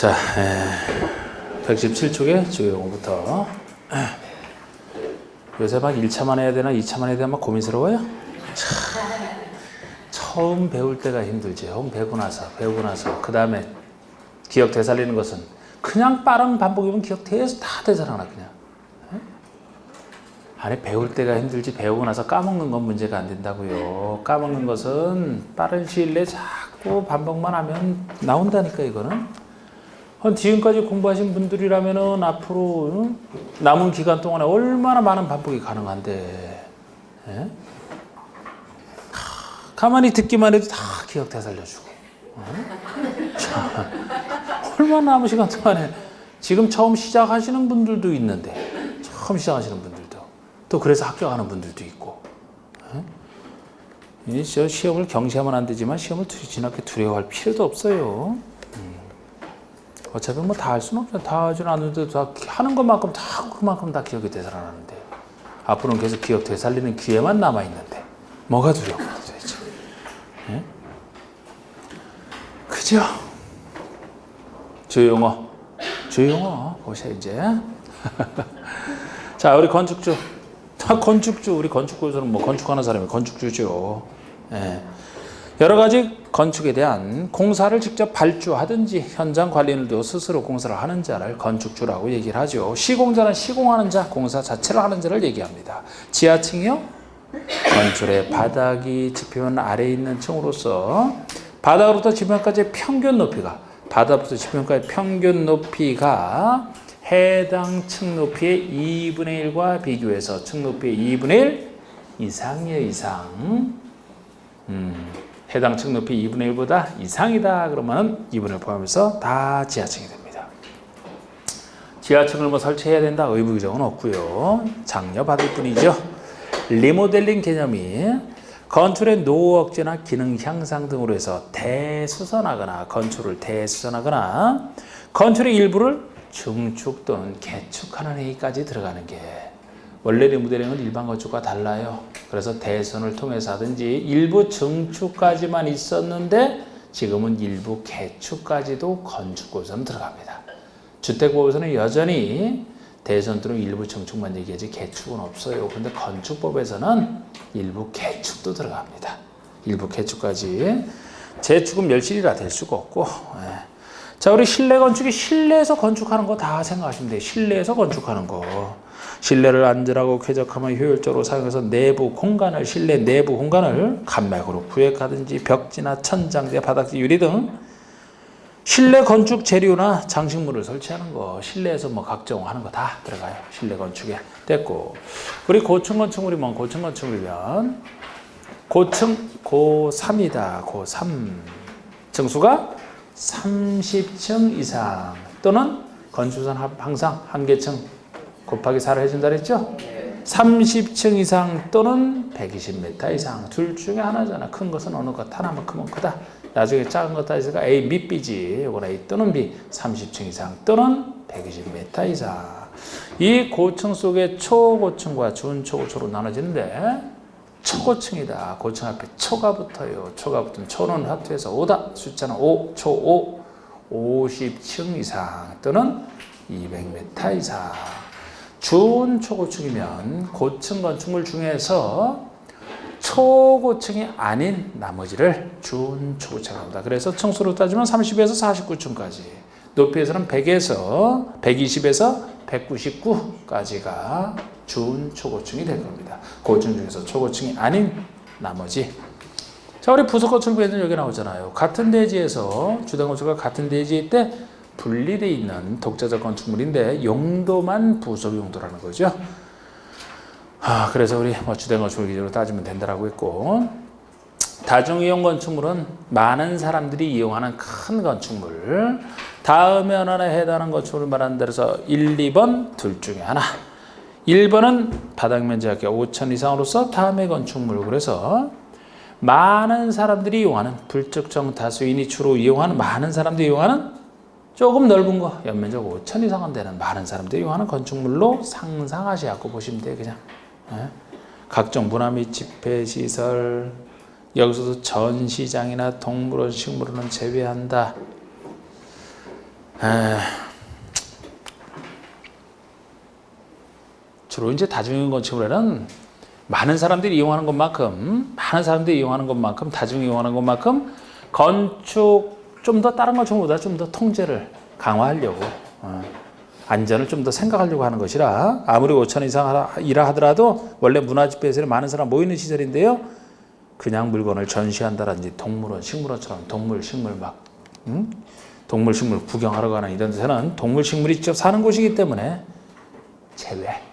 자, 117쪽에 주요용어부터. 요새 막 1차만 해야 되나 2차만 해야 되나 막 고민스러워요? 처음 배울 때가 힘들지. 배우고 나서 그 다음에 기억 되살리는 것은 그냥 빠른 반복이면 기억 다 되살아나 그냥. 아니 배울 때가 힘들지 배우고 나서 까먹는 건 문제가 안 된다고요. 까먹는 것은 빠른 시일 내에 자꾸 반복만 하면 나온다니까 이거는. 지금까지 공부하신 분들이라면은 앞으로 남은 기간 동안에 얼마나 많은 반복이 가능한데, 예? 가만히 듣기만 해도 다 기억 되살려주고, 얼마나 남은 시간 동안에 지금 처음 시작하시는 분들도 있는데, 처음 시작하시는 분들도 또 그래서 합격하는 분들도 있고, 저 시험을 경시하면 안 되지만 시험을 지나게 두려워할 필요도 없어요. 어차피 뭐 다 할 수는 없죠. 다 하지는 않는데 다 하는 것만큼 다 그만큼 다 기억이 되살아나는데 앞으로는 계속 기억 되살리는 기회만 남아 있는데 뭐가 두려운 거죠 도대체? 예? 그죠? 주요용어 보세요 이제. 자 우리 건축주 우리 건축구에서는 뭐 건축하는 사람이 건축주죠. 예. 여러 가지 건축에 대한 공사를 직접 발주하든지 현장 관리인도 스스로 공사를 하는 자를 건축주라고 얘기를 하죠. 시공자는 시공하는 자, 공사 자체를 하는 자를 얘기합니다. 지하층이요? 건축의 바닥이 지표면 아래에 있는 층으로서 바닥으로부터 지표면까지의 평균 높이가 바닥부터 지표면까지 평균 높이가 해당 층 높이의 2분의 1과 비교해서 층 높이의 2분의 1 이상이에요. 이상. 해당 층 높이 2분의 1보다 이상이다 그러면 2분의 1 포함해서 다 지하층이 됩니다. 지하층을 뭐 설치해야 된다 의무 규정은 없고요. 장려받을 뿐이죠. 리모델링 개념이 건축의 노후 억제나 기능 향상 등으로 해서 대수선하거나 건축을 대수선하거나 건축의 일부를 증축 또는 개축하는 행위까지 들어가는 게 원래 리모델링은 일반 건축과 달라요. 그래서 대선을 통해서 하든지 일부 증축까지만 있었는데 지금은 일부 개축까지도 건축법에서는 들어갑니다. 주택법에서는 여전히 대선 또는 일부 증축만 얘기하지 개축은 없어요. 그런데 건축법에서는 일부 개축도 들어갑니다. 일부 개축까지. 재축은 멸실이라 될 수가 없고. 자, 우리 실내 건축이 실내에서 건축하는 거 다 생각하시면 돼요. 실내에서 건축하는 거. 실내를 안전하고 쾌적하며 효율적으로 사용해서 실내 내부 공간을 간막으로 구획하든지 벽지나 천장재, 바닥재, 유리 등 실내 건축 재료나 장식물을 설치하는 거 실내에서 뭐 각종 하는 거 다 들어가요. 실내 건축에 됐고 우리 고층 건축 고층 건축이면 고층 고3이다. 고3 층수가 30층 이상 또는 건축선 항상 한계층 곱하기 4를 해준다 그랬죠? 30층 이상 또는 120m 이상 둘 중에 하나잖아. 큰 것은 어느 것 하나만 크면 크다. 나중에 작은 것 따지니까 A 및 B지. 이거는 A 또는 B 30층 이상 또는 120m 이상. 이 고층 속에 초고층과 준초고층으로 나눠지는데 초고층이다. 고층 앞에 초가 붙어요. 초가 붙으면 초는 합해서 5다. 숫자는 5, 초 5 50층 이상 또는 200m 이상. 준초고층이면 고층 건축물 중에서 초고층이 아닌 나머지를 준초고층이라고 합니다. 그래서 층수로 따지면 30에서 49층까지, 높이에서는 120에서 199까지가 준초고층이 될 겁니다. 고층 중에서 초고층이 아닌 나머지. 자, 우리 부속 건축부에는 여기 나오잖아요. 같은 대지에서 주택 건축과 같은 대지일 때 분리되어 있는 독자적 건축물인데 용도만 부속 용도라는 거죠. 그래서 우리 주택 건축물 기준으로 따지면 된다라고 했고, 다중이용 건축물은 많은 사람들이 이용하는 큰 건축물, 다음에 하나에 해당하는 건축물을 말하는 데서 1, 2번 둘 중에 하나. 1번은 바닥면적이 5천 이상으로서 다음의 건축물. 그래서 많은 사람들이 이용하는 불특정 다수인이 주로 이용하는 많은 사람들이 이용하는 조금 넓은 거, 연면적 5천 이상은 되는 많은 사람들이 이용하는 건축물로 상상하시고 보시면 돼요. 그냥 각종 문화 및 집회시설, 여기서도 전시장이나 동물원, 식물원은 제외한다. 주로 이제 다중이용 건축물에는 많은 사람들이 이용하는 것만큼 다중이 이용하는 것만큼 건축 좀 더 다른 건축물보다 좀 더 통제를 강화하려고 안전을 좀 더 생각하려고 하는 것이라 아무리 5천 이상이라 하더라도 원래 문화집회에서는 많은 사람 모이는 시설인데요. 그냥 물건을 전시한다든지 동물원, 식물원처럼 동물, 식물 동물, 식물 구경하러 가는 이런 데서는 동물, 식물이 직접 사는 곳이기 때문에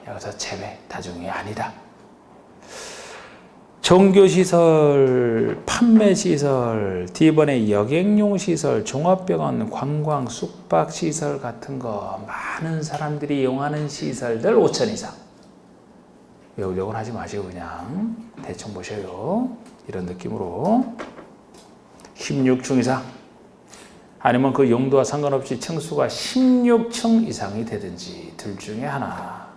여기서 제외, 다중이 아니다. 종교시설, 판매시설, 뒤번에 여객용시설, 종합병원, 관광, 숙박시설 같은 거 많은 사람들이 이용하는 시설들 5천 이상. 외우려고는 하지 마시고 그냥 대충 보셔요. 이런 느낌으로 16층 이상 아니면 그 용도와 상관없이 층수가 16층 이상이 되든지 둘 중에 하나.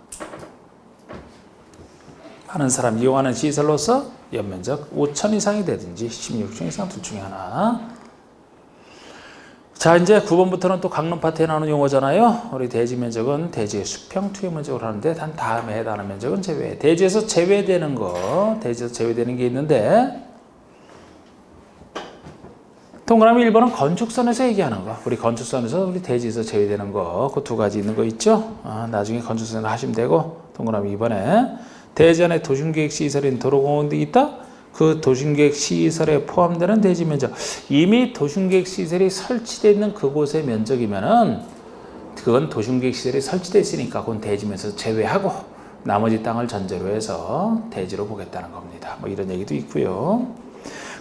많은 사람 이용하는 시설로서 연면적 5천 이상이 되든지 16층 이상 둘 중에 하나. 자, 이제 9번부터는 또 강론 파트에 나오는 용어잖아요. 우리 대지 면적은 대지의 수평 투입 면적을 하는데 단 다음에 해당하는 면적은 제외. 대지에서 제외되는 게 있는데 동그라미 1번은 건축선에서 얘기하는 거. 우리 건축선에서 우리 대지에서 제외되는 거. 그 두 가지 있는 거 있죠. 나중에 건축선을 하시면 되고 동그라미 2번에 대지 안에 도심계획 시설인 도로공원 등이 있다. 그 도심계획 시설에 포함되는 대지 면적. 이미 도심계획 시설이 설치되어 있는 그곳의 면적이면은 그건 도심계획 시설이 설치되어 있으니까 그건 대지면서 제외하고 나머지 땅을 전제로 해서 대지로 보겠다는 겁니다. 뭐 이런 얘기도 있고요.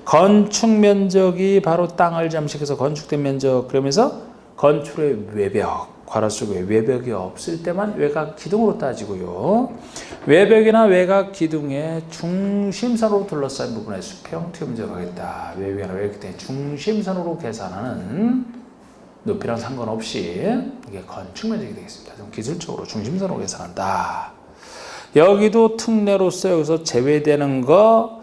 건축 면적이 바로 땅을 잠식해서 건축된 면적. 그러면서 건축의 외벽, 괄호 속에 외벽이 없을 때만 외곽 기둥으로 따지고요. 외벽이나 외곽 기둥의 중심선으로 둘러싸인 부분에 수평 투입 면적하겠다. 외벽이나 외곽 기둥의 중심선으로 계산하는 높이랑 상관없이 이게 건축 면적이 되겠습니다. 좀 기술적으로 중심선으로 계산한다. 여기도 특례로서 여기서 제외되는 거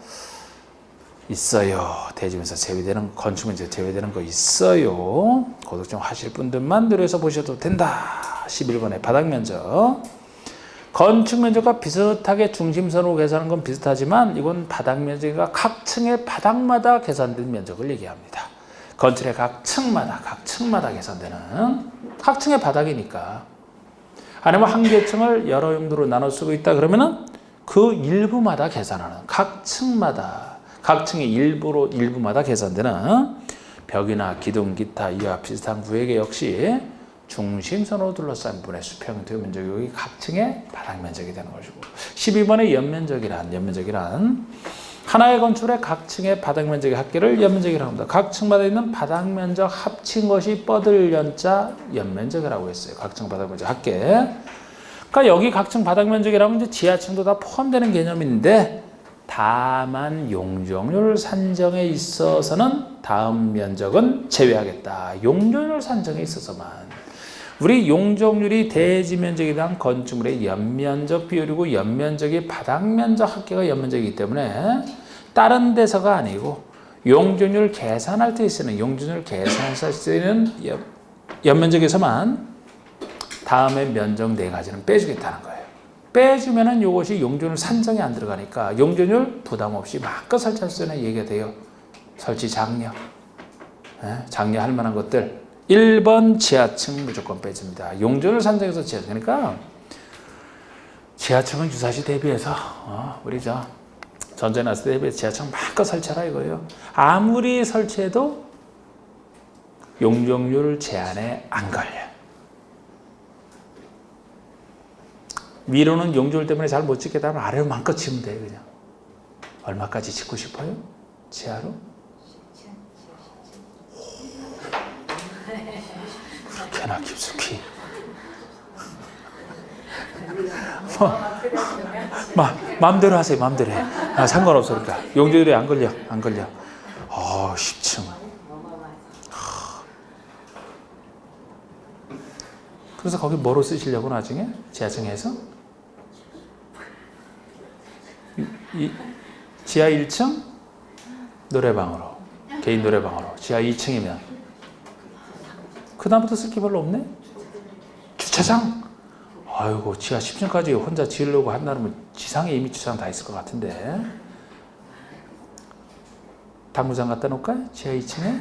있어요. 대지면서 제외되는 건축 면적 제외되는 거 있어요. 고독 좀 하실 분들만 늘려서 보셔도 된다. 11번의 바닥 면적. 건축 면적과 비슷하게 중심선으로 계산하는 건 비슷하지만 이건 바닥 면적과 각 층의 바닥마다 계산된 면적을 얘기합니다. 건축의 각 층마다 계산되는 각 층의 바닥이니까. 아니면 한 개 층을 여러 용도로 나눠 쓰고 있다 그러면은 그 일부마다 계산하는 각 층의 일부마다 계산되는 벽이나 기둥, 기타 이와 비슷한 구역에 역시 중심선으로 둘러싼 부분의 수평 투입 면적이 여기 각 층의 바닥 면적이 되는 것이고 12번의 연면적이란 하나의 건축물의 각 층의 바닥 면적의 합계를 연면적이라고 합니다. 각 층마다 있는 바닥 면적 합친 것이 뻗을 연자 연면적이라고 했어요. 각 층 바닥 면적 합계. 그러니까 여기 각 층 바닥 면적이라면 이제 지하층도 다 포함되는 개념인데 다만 용적률 산정에 있어서는 다음 면적은 제외하겠다. 용적률 산정에 있어서만. 우리 용적률이 대지 면적에 대한 건축물의 연면적 비율이고 연면적이 바닥 면적 합계가 연면적이기 때문에 다른 데서가 아니고 용적률 계산할 때 쓰는 연면적에서만 다음에 면적 4가지는 빼주겠다는 거예요. 빼주면은 이것이 용적률 산정에 안 들어가니까 용적률 부담 없이 마음껏 설치할 수 있는 얘기가 돼요. 설치 장려. 장려할 만한 것들. 1번 지하층 무조건 빼줍니다. 용적률 산정에서 지하층. 그러니까 지하층은 유사시 대비해서 우리 전전해놨을 때 대비해서 지하층 마음껏 설치하라 이거예요. 아무리 설치해도 용적률 제한에 안 걸려. 위로는 용적률 때문에 잘 못 짓겠다 하면 아래로 마음껏 지으면 돼요. 그냥. 얼마까지 짓고 싶어요? 지하로? 그렇게나 깊숙이. 마음대로 하세요. 마음대로 해. 상관없어. 그러니까. 용적률에 안 걸려. 10층. 그래서 거기 뭐로 쓰시려고 나중에? 지하층에서? 지하 1층 노래방으로 개인 노래방으로 지하 2층이면 그 다음부터 쓸 게 별로 없네? 주차장? 아이고, 지하 10층까지 혼자 지으려고 한다면 지상에 이미 주차장 다 있을 것 같은데. 당구장 갖다 놓을까요? 지하 2층에?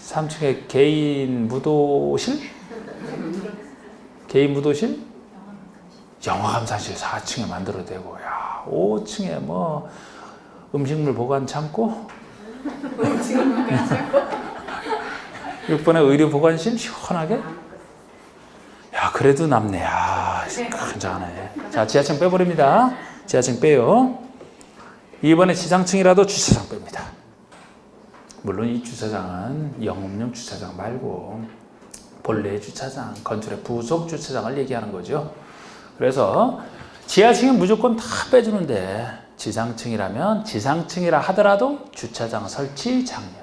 3층에 개인 무도실? 개인 무도실? 영화감사실 4층에 만들어도 되고, 야, 5층에 뭐 음식물 보관 창고? 6번에 의료 보관실 시원하게? 야, 그래도 남네. 야, 굉장하네. 자, 지하층 빼버립니다. 지하층 빼요. 2번에 지상층이라도 주차장 뺍니다. 물론 이 주차장은 영업용 주차장 말고 본래 주차장, 건축의 부속 주차장을 얘기하는 거죠. 그래서 지하층은 무조건 다 빼주는데 지상층이라면 지상층이라 하더라도 주차장 설치 장려.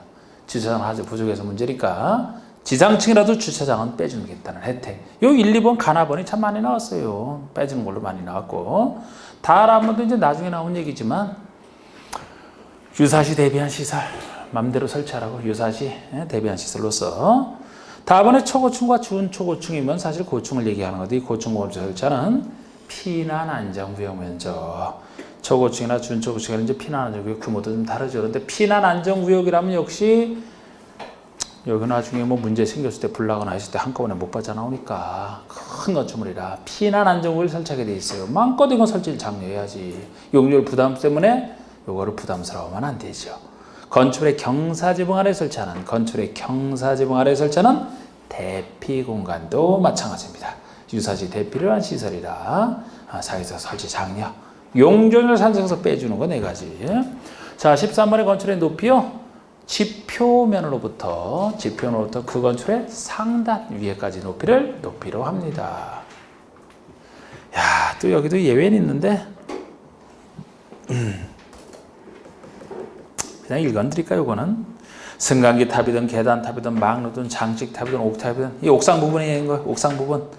주차장 아주 부족해서 문제니까 지상층이라도 주차장은 빼주겠다는 혜택. 요 1, 2번 가나번이 참 많이 나왔어요. 빼주는 걸로 많이 나왔고. 다라번도 이제 나중에 나온 얘기지만 유사시 대비한 시설 맘대로 설치하라고 유사시 대비한 시설로서 다번에 초고층과 준초고층이면 사실 고층을 얘기하는 거지. 고층 설치하는 피난 안정 구역 면적. 초고층이나 준초고층에는 이제 피난 안정 구역 규모도 좀 다르죠. 그런데 피난 안정 구역이라면 역시 여기 나중에 뭐 문제 생겼을 때 불나거나 했을 때 한꺼번에 못 빠져나오니까 큰 건축물이라 피난 안정구역을 설치하게 돼 있어요. 마음껏 이건 설치를 장려해야지. 용적률 부담 때문에 요거를 부담스러워하면 안 되죠. 건축의 경사지붕 아래 설치하는 대피 공간도 마찬가지입니다. 유사시 대피를 한 시설이라 사회에서 설치 장려. 용적률 산정에서 빼주는 거 4가지. 자, 13번의 건축의 높이요. 지표면으로부터 그 건축의 상단 위에까지 높이로 합니다. 야, 또 여기도 예외는 있는데 그냥 읽어드릴까요? 이거는 승강기 탑이든 계단 탑이든 막루든 장식 탑이든 옥탑이든 이 옥상 부분에 있는 거예요. 옥상 부분.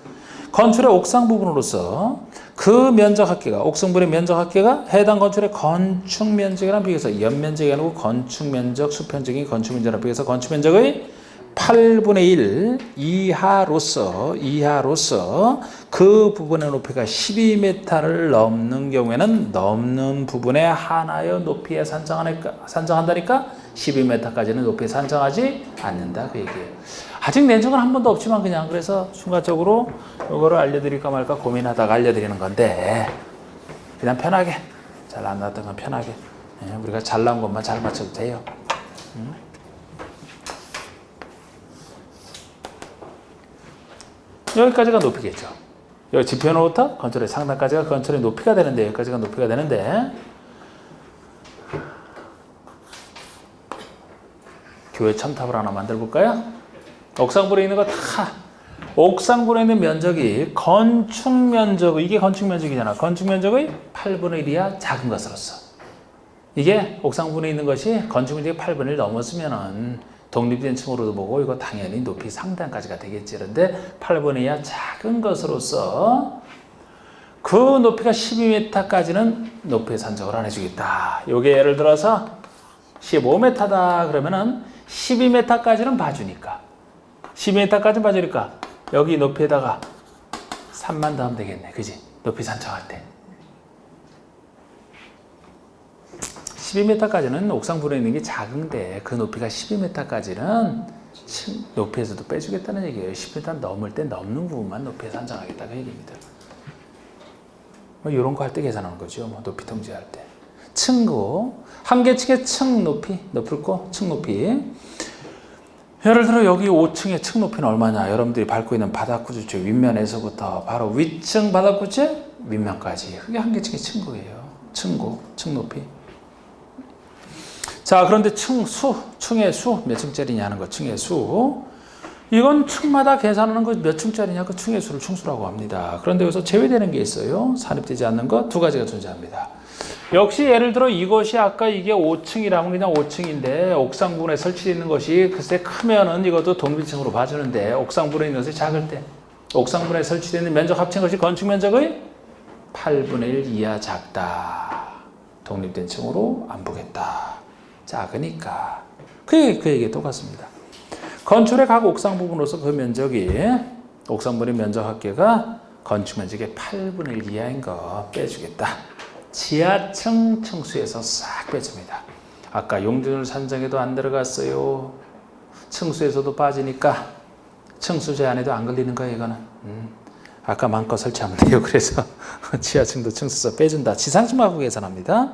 건축의 옥상 부분으로서 그 면적 합계가 옥상분의 면적 합계가 해당 건축의 건축 면적이랑 비교해서 연면적이 아니고 건축 면적 수평적인 건축 면적이랑 비교해서 건축 면적의 8분의 1 이하로서 그 부분의 높이가 12m를 넘는 경우에는 넘는 부분에 하나의 높이에 산정한다니까 12m까지는 높이에 산정하지 않는다 그 얘기예요. 아직 낸 적은 한 번도 없지만 그냥 그래서 순간적으로 이거를 알려드릴까 말까 고민하다가 알려드리는 건데 그냥 편하게 잘 안 나왔던 건 편하게 우리가 잘 나온 것만 잘 맞춰도 돼요. 여기까지가 높이겠죠. 여기 지표놓부터 건축의 상단까지가 건축의 높이가 되는데 여기까지가 높이가 되는데 교회 첨탑을 하나 만들어 볼까요? 옥상부에 있는 거 다 옥상부에 있는 면적이 건축 면적 이게 건축 면적이잖아. 건축 면적의 8분의 1 이하 작은 것으로서 이게 옥상부에 있는 것이 건축 면적이 8분의 1 넘었으면은 독립된 층으로도 보고 이거 당연히 높이 상단까지가 되겠지. 그런데 8분의 1 이하 작은 것으로서 그 높이가 12m까지는 높이 산정을 안 해주겠다. 요게 예를 들어서 15m다 그러면은 12m까지는 봐주니까 12m까지는 봐주니까 여기 높이에다가 3만 더하면 되겠네. 그지? 높이 산정할 때 12m까지는 옥상부에 있는 게 작은데 그 높이가 12m까지는 높이에서도 빼주겠다는 얘기예요. 10m 넘을 때 넘는 부분만 높이에 산정하겠다 그 얘기입니다. 뭐 이런 거 할 때 계산하는 거죠. 뭐 높이 통제할 때. 층고 한 개 층의 층 높이 높을 거 층 높이 예를 들어 여기 5층의 층 높이는 얼마냐. 여러분들이 밟고 있는 바닥구조체 윗면에서부터 바로 위층 바닥구체 윗면까지 그게 한 개 층의 층고예요. 층고 층 높이. 자, 그런데 층의 수 몇 층짜리냐 하는 거 층의 수 이건 층마다 계산하는 거 몇 층짜리냐 그 층의 수를 층수라고 합니다. 그런데 여기서 제외되는 게 있어요. 산입되지 않는 것 2가지가 존재합니다. 역시 예를 들어 이것이 아까 이게 5층이라면 그냥 5층인데 옥상부분에 설치되어 있는 것이 글쎄 크면은 이것도 독립층으로 봐주는데 옥상부분에 있는 것이 작을 때 옥상부분에 설치되어 있는 면적 합친 것이 건축 면적의 8분의 1 이하 작다. 독립된 층으로 안 보겠다. 작으니까 그 얘기 똑같습니다. 건축의 각 옥상 부분으로서 그 면적이 옥상분의 면적 합계가 건축 면적의 8분의 1 이하인 거 빼주겠다. 지하층 층수에서 싹 빼줍니다. 아까 용적률 산정에도 안 들어갔어요. 층수에서도 빠지니까 층수 제한에도 안 걸리는 거예요, 이거는. 아까 마음껏 설치하면 돼요. 그래서 지하층도 층수에서 빼준다. 지상층하고 계산합니다.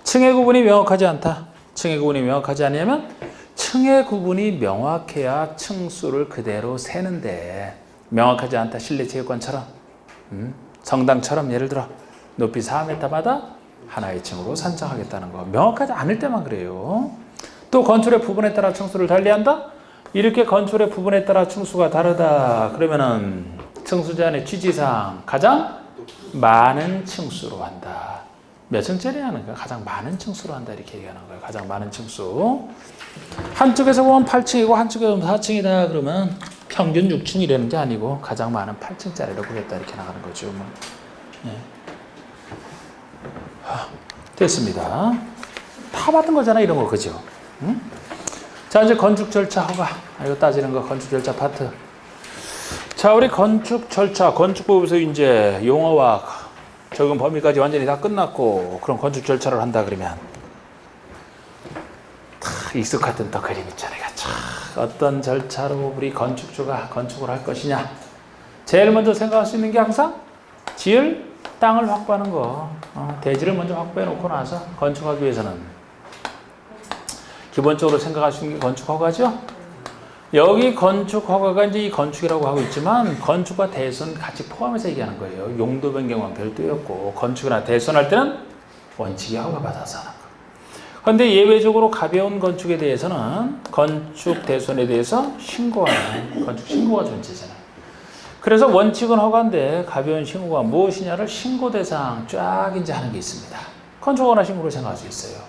층의 구분이 명확하지 않다. 층의 구분이 명확하지 않으면 층의 구분이 명확해야 층수를 그대로 세는데 명확하지 않다. 실내체육관처럼 성당처럼 예를 들어 높이 4m마다 하나의 층으로 산정하겠다는 거. 명확하지 않을 때만 그래요. 또 건축의 부분에 따라 층수를 달리한다? 이렇게 건축의 부분에 따라 층수가 다르다. 그러면은 층수 제한의 취지상 가장 많은 층수로 한다. 몇 층짜리 하는 거야? 가장 많은 층수로 한다. 이렇게 얘기하는 거예요. 가장 많은 층수. 한쪽에서 보면 8층이고 한쪽에서 보면 4층이다. 그러면 평균 6층이라는 게 아니고 가장 많은 8층짜리로 보겠다. 이렇게 나가는 거죠. 뭐. 네. 됐습니다. 다 받은 거잖아. 이런 거. 그죠? 응? 자, 이제 건축 절차 허가. 이거 따지는 거 건축 절차 파트. 자, 우리 건축 절차, 건축법에서 이제 용어와 적용 범위까지 완전히 다 끝났고, 그럼 건축 절차를 한다 그러면 익숙하던 또 그림 있잖아요. 어떤 절차로 우리 건축주가 건축을 할 것이냐. 제일 먼저 생각할 수 있는 게 항상 지을 땅을 확보하는 거. 대지를 먼저 확보해 놓고 나서 건축하기 위해서는 기본적으로 생각할 수 있는 게 건축 허가죠. 여기 건축 허가가 이제 이 건축이라고 하고 있지만 건축과 대손 같이 포함해서 얘기하는 거예요. 용도 변경은 별도였고 건축이나 대손할 때는 원칙이 허가받아서 하는 거. 그런데 예외적으로 가벼운 건축에 대해서는 건축 대손에 대해서 신고하는 건축 신고가 존재잖아요. 그래서 원칙은 허가인데 가벼운 신고가 무엇이냐를 신고 대상 쫙 이제 하는 게 있습니다. 건축 허가나 신고로 생각할 수 있어요.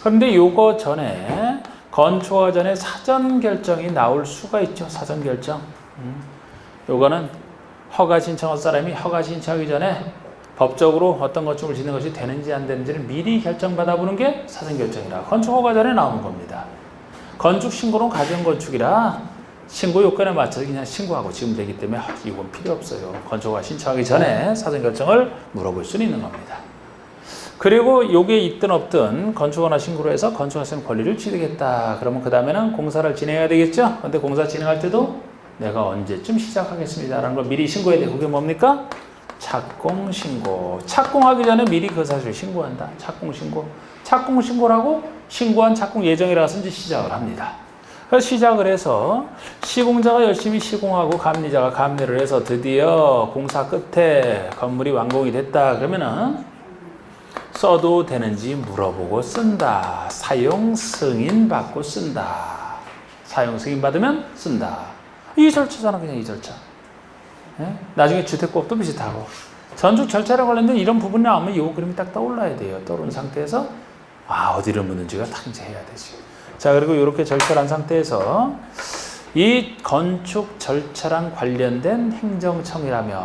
그런데 요거 전에 건축허가 전에 사전 결정이 나올 수가 있죠. 사전 결정. 요거는 허가 신청할 사람이 허가 신청하기 전에 법적으로 어떤 건축을 짓는 것이 되는지 안 되는지를 미리 결정받아 보는 게 사전 결정이라 건축허가 전에 나오는 겁니다. 건축 신고는 가정 건축이라 신고 요건에 맞춰서 그냥 신고하고 지금 되기 때문에 이건 필요 없어요. 건축허가 신청하기 전에 사전 결정을 물어볼 수는 있는 겁니다. 그리고 요게 있든 없든 건축허가 신고로 해서 건축학생 권리를 취득했다. 그러면 그 다음에는 공사를 진행해야 되겠죠? 근데 공사 진행할 때도 내가 언제쯤 시작하겠습니다. 라는 걸 미리 신고해야 돼. 그게 뭡니까? 착공 신고. 착공하기 전에 미리 그 사실을 신고한다. 착공 신고. 착공 신고라고 신고한 착공 예정이라고 해서 이제 시작을 합니다. 그래서 시작을 해서 시공자가 열심히 시공하고 감리자가 감리를 해서 드디어 공사 끝에 건물이 완공이 됐다. 그러면은 써도 되는지 물어보고 쓴다. 사용 승인 받고 쓴다. 사용 승인 받으면 쓴다. 이 절차잖아. 그냥 이 절차. 예? 나중에 주택법도 비슷하고 건축 절차에 관련된 이런 부분이 나오면 이 그림이 딱 떠올라야 돼요. 떠오른 상태에서 어디를 묻는지가 딱 이제 해야 되지. 자, 그리고 이렇게 절차를 한 상태에서 이 건축 절차랑 관련된 행정청이라면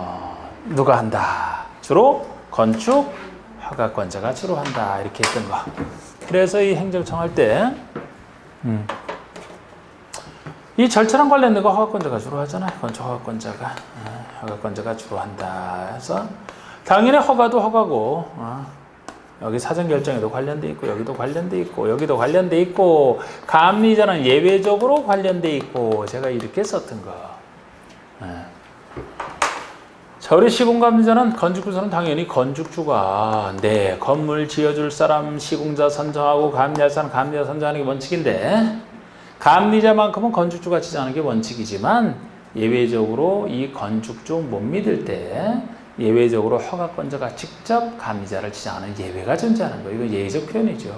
누가 한다? 주로 건축 허가권자가 주로 한다. 이렇게 했던 거. 그래서 이 행정청 할 때 이 절차랑 관련된 거 허가권자가 주로 하잖아요. 건축 허가권자가 주로 한다. 그래서 당연히 허가도 허가고 여기 사전 결정에도 관련돼 있고 여기도 관련돼 있고 여기도 관련돼 있고 감리자는 예외적으로 관련돼 있고 제가 이렇게 썼던 거. 자, 우리 시공감리자는 건축주서는 당연히 건축주가 건물 지어줄 사람 시공자 선정하고 감리할 사람 감리자 선정하는 게 원칙인데 감리자만큼은 건축주가 지정하는 게 원칙이지만 예외적으로 이 건축주 못 믿을 때 예외적으로 허가권자가 직접 감리자를 지정하는 예외가 존재하는 거예요. 이건 예외적 표현이죠.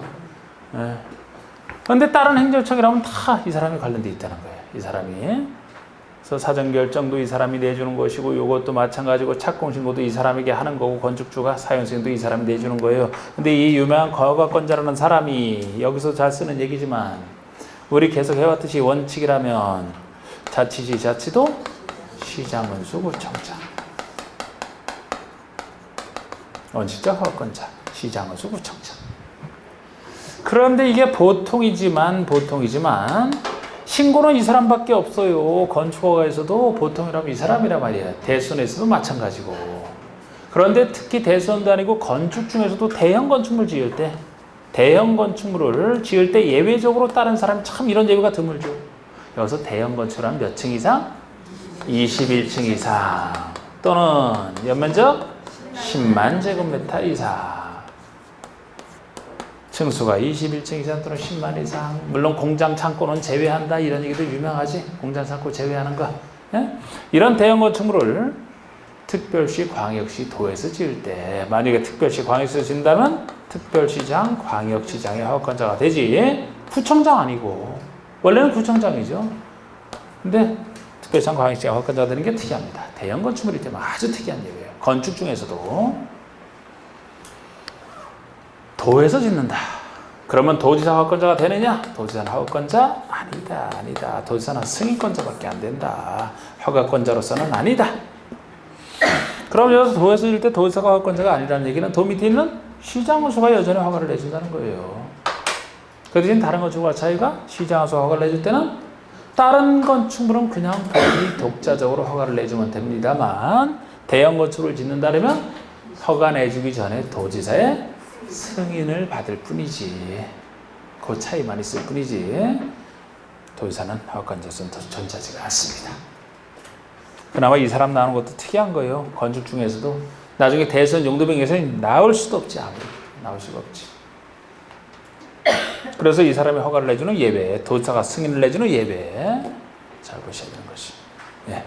그런데 다른 행정청이라면 다 이 사람이 관련돼 있다는 거예요. 이 사람이. 그래서 사전 결정도 이 사람이 내주는 것이고 이것도 마찬가지고 착공 신고도 이 사람에게 하는 거고 건축주가 사용 승인도 이 사람이 내주는 거예요. 근데 이 유명한 허가권자라는 사람이 여기서 잘 쓰는 얘기지만 우리 계속 해왔듯이 원칙이라면 자치시 자치도 시장군수 구청장 원칙적 허가권자 시장군수 구청장. 그런데 이게 보통이지만 신고는 이 사람밖에 없어요. 건축허가에서도 보통이라면 이 사람이란 말이야. 대수원에서도 마찬가지고. 그런데 특히 대수원도 아니고 건축 중에서도 대형 건축물 지을 때 예외적으로 다른 사람이 참 이런 예외가 드물죠. 여기서 대형 건축은 몇 층 이상? 21층 이상 또는 연면적 10만 제곱미터 이상. 층수가 21층 이상 또는 10만 이상. 물론 공장 창고는 제외한다 이런 얘기도 유명하지. 공장 창고 제외하는 거. 예? 이런 대형 건축물을 특별시, 광역시, 도에서 지을 때 만약에 특별시, 광역시에서 지은다면 특별시장, 광역시장의 허가권자가 되지. 구청장 아니고 원래는 구청장이죠. 근데 특별시장, 광역시장 허가권자가 되는 게 특이합니다. 대형 건축물일 때만 아주 특이한 예외예요. 건축 중에서도 도에서 짓는다. 그러면 도지사 허가권자가 되느냐? 도지사는 허가권자? 아니다. 도지사는 승인권자밖에 안 된다. 허가권자로서는 아니다. 그럼 여기서 도에서 질 때 도지사가 허가권자가 아니라는 얘기는 도 밑에 있는 시장원수가 여전히 허가를 내준다는 거예요. 그 대신 다른 건축과 차이가 시장원수가 허가를 내줄 때는 다른 건축물은 그냥 본인이 독자적으로 허가를 내주면 됩니다만 대형 건축을 짓는다면 허가 내주기 전에 도지사의 승인을 받을 뿐이지. 그 차이만 있을 뿐이지. 도지사는 허가권자로서는 존재하지가 않습니다. 그나마 이 사람 나오는 것도 특이한 거예요. 건축 중에서도 나중에 대선 용도병에서 나올 수도 없지. 아무리 나올 수가 없지. 그래서 이 사람이 허가를 내주는 예외, 도지사가 승인을 내주는 예외. 잘 보셔야 되는 것이. 예.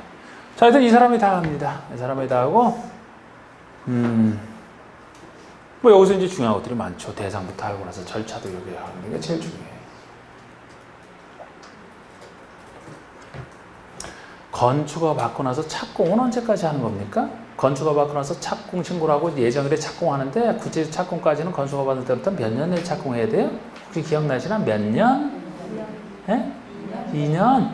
자, 일단 이 사람이 다 합니다. 이 사람이 다 하고, 뭐 여기서 이제 중요한 것들이 많죠. 대상부터 알고 나서 절차도 여기 하는 게 제일 중요해요. 건축허가 받고 나서 착공은 언제까지 하는 겁니까? 건축허가 받고 나서 착공 신고를 하고 예정일에 착공하는데 구체적 착공까지는 건축허가 받을 때부터 몇 년 내에 착공해야 돼요? 혹시 기억나시나? 몇 년? 예? 2년?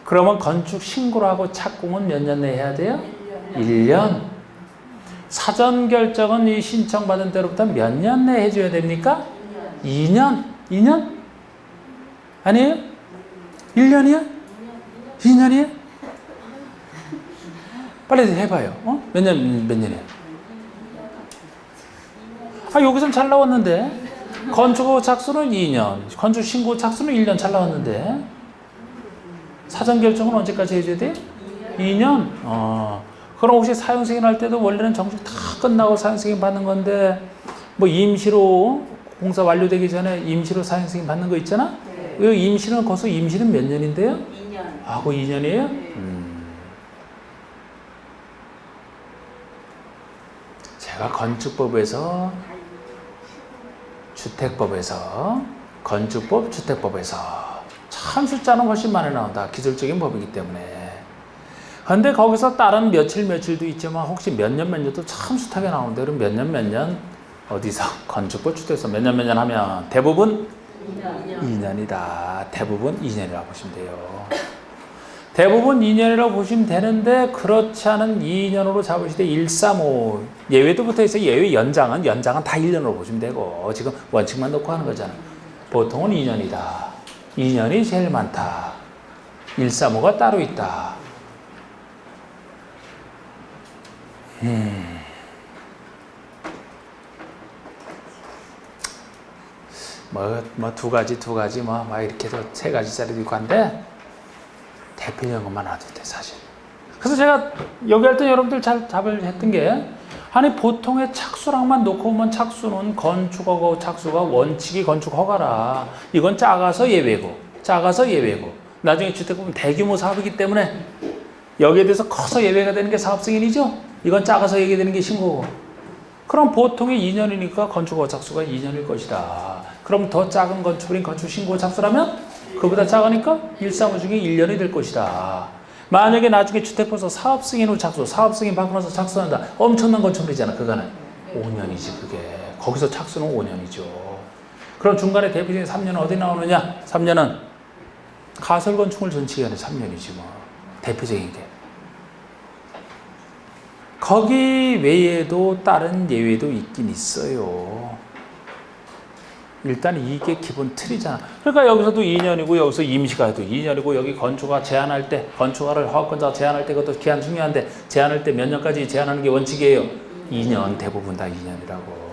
그러면 건축 신고를 하고 착공은 몇 년 내에 해야 돼요? 1년. 사전 결정은 이 신청받은 때로부터 몇 년 내에 해줘야 됩니까? 2년. 2년? 아니에요? 1년이요? 2년이에요? 빨리 해봐요. 몇 년이에요? 여기선 잘 나왔는데. 건축허가 착수는 2년, 건축 신고 착수는 1년 잘 나왔는데. 사전 결정은 언제까지 해줘야 돼요? 2년? 그럼 혹시 사용승인 할 때도 원래는 정식 다 끝나고 사용승인 받는 건데, 뭐 임시로 공사 완료되기 전에 임시로 사용승인 받는 거 있잖아? 네. 임시는 거기서 임시는 몇 년인데요? 2년. 그거 2년이에요? 네. 제가 건축법에서, 주택법에서, 건축법, 주택법에서 참 숫자는 훨씬 많이 나온다. 기술적인 법이기 때문에. 근데 거기서 다른 며칠도 있지만 혹시 몇 년도 참 숱하게 나오는데 그럼 몇 년 어디서 건축법 주택에서 몇 년 하면 대부분 2년이다. 대부분 2년이라고 보시면 돼요. 대부분 2년이라고 보시면 되는데 그렇지 않은 2년으로 잡으실 때 135 예외도 붙어 있어요. 예외 연장은 다 1년으로 보시면 되고 지금 원칙만 놓고 하는 거잖아. 보통은 2년이다. 2년이 제일 많다. 135가 따로 있다. 두 가지, 막 이렇게 해서 3가지짜리도 있고 한데, 대표적인 것만 놔도 돼, 사실. 그래서 제가 여기 할 때 여러분들 잘 답을 했던 게, 아니, 보통의 착수량만 놓고 보면 착수는 건축허가 착수가 원칙이 건축허가라. 이건 작아서 예외고. 나중에 주택 보면 대규모 사업이기 때문에 여기에 대해서 커서 예외가 되는 게 사업승인이죠? 이건 작아서 얘기되는 게 신고고. 그럼 보통의 2년이니까 건축허가 착수가 2년일 것이다. 그럼 더 작은 건축물인 건축 신고 착수라면 그보다 작으니까 135 중에 1년이 될 것이다. 만약에 나중에 주택법에서 사업승인으로 착수, 사업승인 받고 나서 착수한다. 엄청난 건축물이잖아. 그거는 5년이지 그게. 거기서 착수는 5년이죠. 그럼 중간에 대표적인 3년은 어디 나오느냐? 3년은 가설건축물 전치기간에 3년이지 뭐. 대표적인 게. 거기 외에도 다른 예외도 있긴 있어요. 일단 이게 기본 틀이잖아. 그러니까 여기서도 2년이고 여기서 임시가 해도 2년이고 여기 건축가 제한할 때 건축가를 허가권자가 제한할 때 그것도 기한 중요한데 제한할 때 몇 년까지 제한하는 게 원칙이에요. 2년 대부분 다 2년이라고.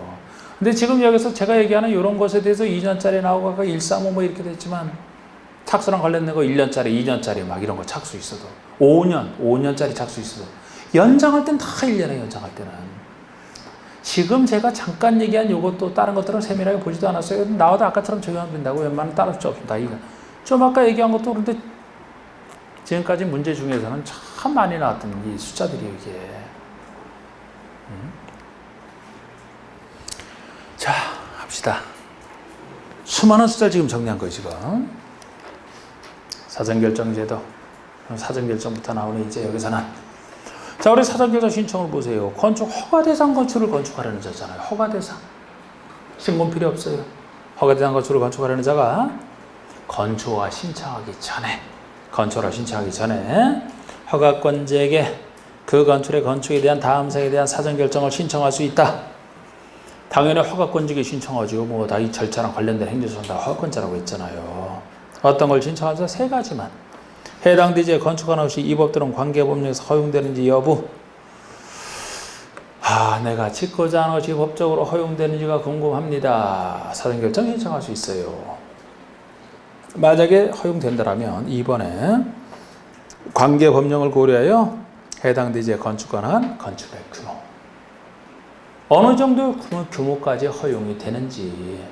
근데 지금 여기서 제가 얘기하는 이런 것에 대해서 2년짜리 나오고 아까 135 뭐 이렇게 됐지만 착수랑 관련된 거 1년짜리 2년짜리 막 이런 거 착수 있어도 5년짜리 착수 있어도 연장할 땐 다 1년에 연장할 때는 지금 제가 잠깐 얘기한 이것도 다른 것들은 세밀하게 보지도 않았어요. 나와도 아까처럼 적용하면 된다고 웬만하면 따로 없다. 좀 아까 얘기한 것도 그런데 지금까지 문제 중에서는 참 많이 나왔던 이 숫자들이에요, 이게. 자, 합시다. 수많은 숫자를 지금 정리한 거예요, 지금. 사전결정제도. 사전결정부터 나오네, 이제 여기서는. 자, 우리 사전결정 신청을 보세요. 건축 허가대상 건축을 건축하려는 자잖아요. 허가대상. 신고는 필요 없어요. 허가대상 건축을 건축하려는 자가 건축허가 신청하기 전에 허가권자에게 그 건축의 건축에 대한 다음 사항에 대한 사전결정을 신청할 수 있다. 당연히 허가권자에게 신청하죠. 뭐 다 이 절차랑 관련된 행정소송 다 허가권자라고 했잖아요. 어떤 걸 신청하자? 3가지만. 해당 대지에 건축하는 것이 이 법 또는 관계법령에서 허용되는지 여부. 내가 짓고자 하는 것이 법적으로 허용되는지가 궁금합니다. 사전결정 신청할 수 있어요. 만약에 허용된다면 이번에 관계법령을 고려하여 해당 대지에 건축가능한 건축의 규모. 어느 정도 규모까지 허용이 되는지.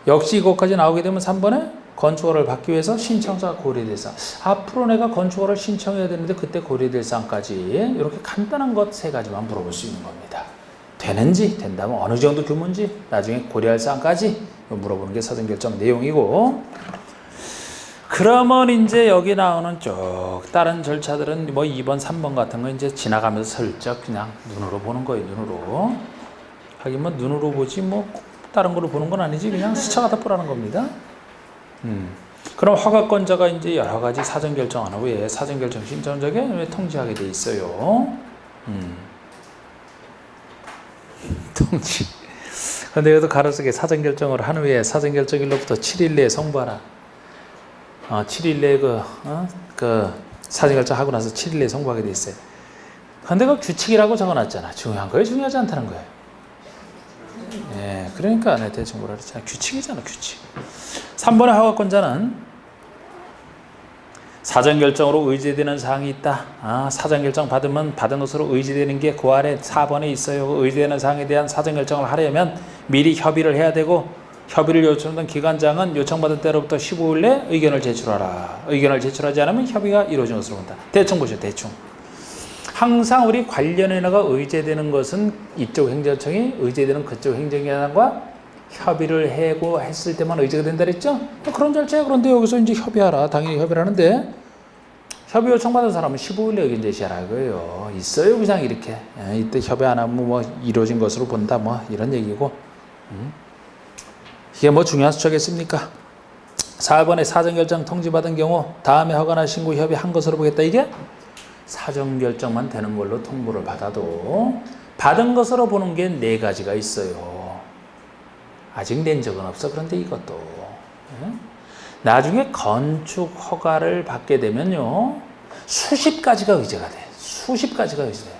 역시 이것까지 나오게 되면 3번에 건축허를 받기 위해서 신청자 고려될 사항. 앞으로 내가 건축허를 신청해야 되는데 그때 고려될 사항까지 이렇게 간단한 것 3가지만 물어볼 수 있는 겁니다. 되는지, 된다면 어느 정도 규모인지, 나중에 고려할 사항까지 물어보는 게 사전결정 내용이고. 그러면 이제 여기 나오는 쭉 다른 절차들은 뭐 2번, 3번 같은 거 이제 지나가면서 슬쩍 그냥 눈으로 보는 거예요, 눈으로. 하긴 뭐 눈으로 보지 뭐 다른 거로 보는 건 아니지, 그냥 스쳐가다 보라는 겁니다. 그럼 허가권자가 이제 여러 가지 사전결정한 후에 사전결정 신청자에게 통지하게 돼 있어요. 통지. 근데 여기도 가로쓰기 사전결정을 한 후에 사전결정일로부터 7일 내에 송부하라. 7일 내에 그 사전결정 하고 나서 7일 내에 송부하게 돼 있어요. 근데 그 규칙이라고 적어놨잖아. 중요한 거예요, 중요하지 않다는 거예요. 예, 그러니까 대충 뭐라 그랬잖아. 규칙이잖아, 규칙. 3번의 허가권자는 사전결정으로 의제되는 사항이 있다. 사전결정 받으면 받은 것으로 의제되는 게 그 아래 4번에 있어요. 의제되는 사항에 대한 사전결정을 하려면 미리 협의를 해야 되고, 협의를 요청하던 기관장은 요청받은 때로부터 15일 내 의견을 제출하라. 의견을 제출하지 않으면 협의가 이루어진 것으로 본다. 대충 보죠, 대충. 항상 우리 관련인허가 의제되는 것은 이쪽 행정청이 의제되는 그쪽 행정기관과 협의를 하고 했을 때만 의제가 된다 그랬죠? 또 그런 절차야. 그런데 여기서 이제 협의하라. 당연히 협의를 하는데, 협의 요청받은 사람은 15일에 의견 제시하라 이거예요. 있어요, 그냥 이렇게. 이때 협의 안 하면 뭐 이루어진 것으로 본다, 뭐 이런 얘기고. 이게 뭐 중요한 수치겠습니까? 4번에 사전결정 통지받은 경우 다음에 허가나 신고 협의한 것으로 보겠다. 이게 사전결정만 되는 걸로 통보를 받아도 받은 것으로 보는 게 4가지가 있어요. 아직 낸 적은 없어. 그런데 이것도 나중에 건축 허가를 받게 되면요, 수십 가지가 의제가 돼. 수십 가지가 의제돼.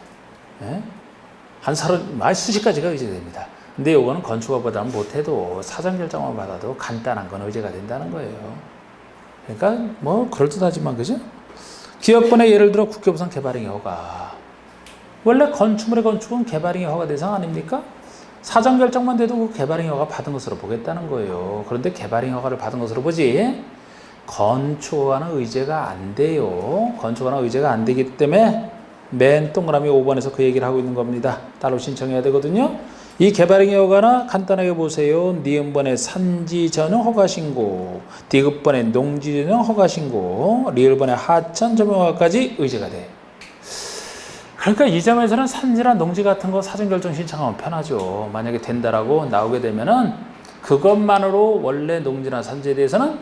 수십 가지가 의제됩니다. 근데 요거는 건축허가보다는 못해도 사전결정만 받아도 간단한 건 의제가 된다는 거예요. 그러니까 뭐 그럴듯하지만, 그죠? 기업번에 예를 들어 국교부산 개발행위 허가. 원래 건축물의 건축은 개발행위 허가 대상 아닙니까? 사전결정만 돼도 그 개발행위 허가 받은 것으로 보겠다는 거예요. 그런데 개발행위 허가를 받은 것으로 보지 건축허가는 의제가 안 돼요. 건축허가는 의제가 안 되기 때문에 맨 동그라미 5번에서 그 얘기를 하고 있는 겁니다. 따로 신청해야 되거든요. 이 개발행위 허가나 간단하게 보세요. 니은번에 산지 전용 허가 신고, 디귿번에 농지 전용 허가 신고, 리을번에 하천 전용 허가까지 의제가 돼. 그러니까 이 점에서는 산지나 농지 같은 거 사전결정 신청하면 편하죠. 만약에 된다라고 나오게 되면은 그것만으로 원래 농지나 산지에 대해서는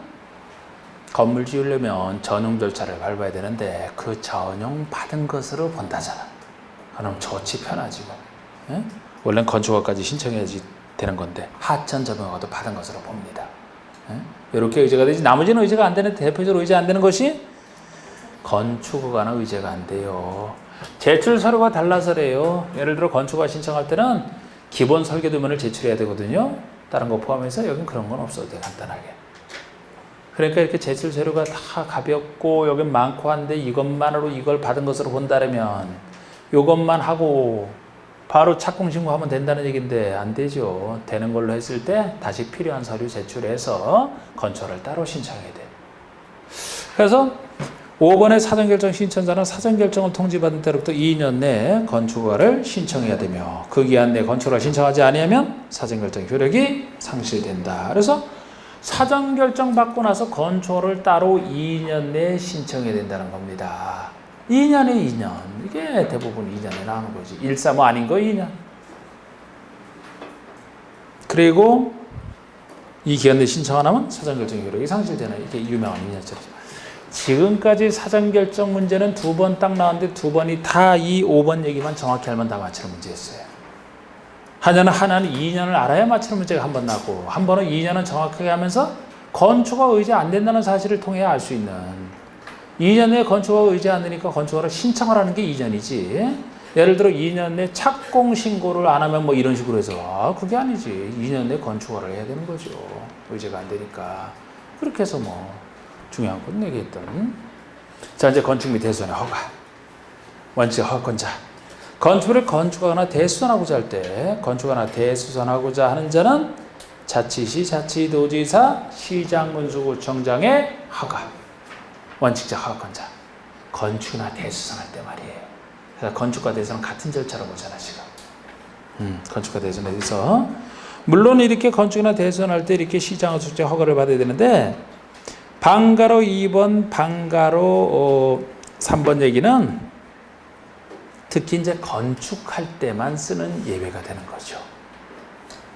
건물 지으려면 전용 절차를 밟아야 되는데 그 전용 받은 것으로 본다잖아. 그럼 좋지, 편하지 뭐. 원래는 건축허가까지 신청해야지 되는 건데 하천 점유허가도 받은 것으로 봅니다. 이렇게 의제가 되지. 나머지는 의제가 안 되는, 대표적으로 의제 안 되는 것이 건축허가는 의제가 안 돼요. 제출 서류가 달라서래요. 예를 들어 건축허가 신청할 때는 기본 설계도면을 제출해야 되거든요. 다른 거 포함해서 여긴 그런 건 없어도 돼, 간단하게. 그러니까 이렇게 제출 서류가 다 가볍고 여긴 많고 한데 이것만으로 이걸 받은 것으로 본다면 이것만 하고 바로 착공 신고하면 된다는 얘기인데 안 되죠. 되는 걸로 했을 때 다시 필요한 서류 제출해서 건축허가를 따로 신청해야 돼. 그래서 5번의 사전결정 신청자는 사전결정을 통지받은 때로부터 2년 내에 건축허가를 신청해야 되며 그 기한 내에 건축허가를 신청하지 아니하면 사전결정 효력이 상실된다. 그래서 사전결정 받고 나서 건축허가를 따로 2년 내에 신청해야 된다는 겁니다. 2년에 2년. 이게 대부분 2년에 나오는 거지. 1, 3, 5 아닌 거 2년. 그리고 이 기간 내에 신청 안 하면 사전결정 효력이 상실되는 이게 유명한 2년짜리죠. 지금까지 사전결정 문제는 2번 딱 나왔는데 2번이 다 이 5번 얘기만 정확히 알면 다 맞히는 문제였어요. 하나는 2년을 알아야 맞히는 문제가 한 번 나고 한 번은 2년은 정확하게 하면서 건축허가 의제 안 된다는 사실을 통해 알 수 있는 2년 내에 건축허가 의제 안 되니까 건축허가를 신청을 하는 게 2년이지. 예를 들어 2년 내 착공 신고를 안 하면 뭐 이런 식으로 해서 그게 아니지. 2년 내 건축허가를 해야 되는 거죠. 의제가 안 되니까. 그렇게 해서 뭐 중요한 건 얘기했던. 자, 이제 건축 및 대수선의 허가. 원칙 허가권자. 건축을 건축하거나 대수선하고자 할 때 건축하거나 대수선하고자 하는 자는 자치시, 자치도지사, 시장군수구청장의 허가. 원칙적 허가권자. 건축이나 대수선할 때 말이에요. 그래서 건축과 대수는 같은 절차로 보잖아 지금. 건축과 대수선에 대해서 물론 이렇게 건축이나 대수선할 때 이렇게 시장군수구청 허가를 받아야 되는데 방가로 2번, 방가로 3번 얘기는 특히 이제 건축할 때만 쓰는 예외가 되는 거죠.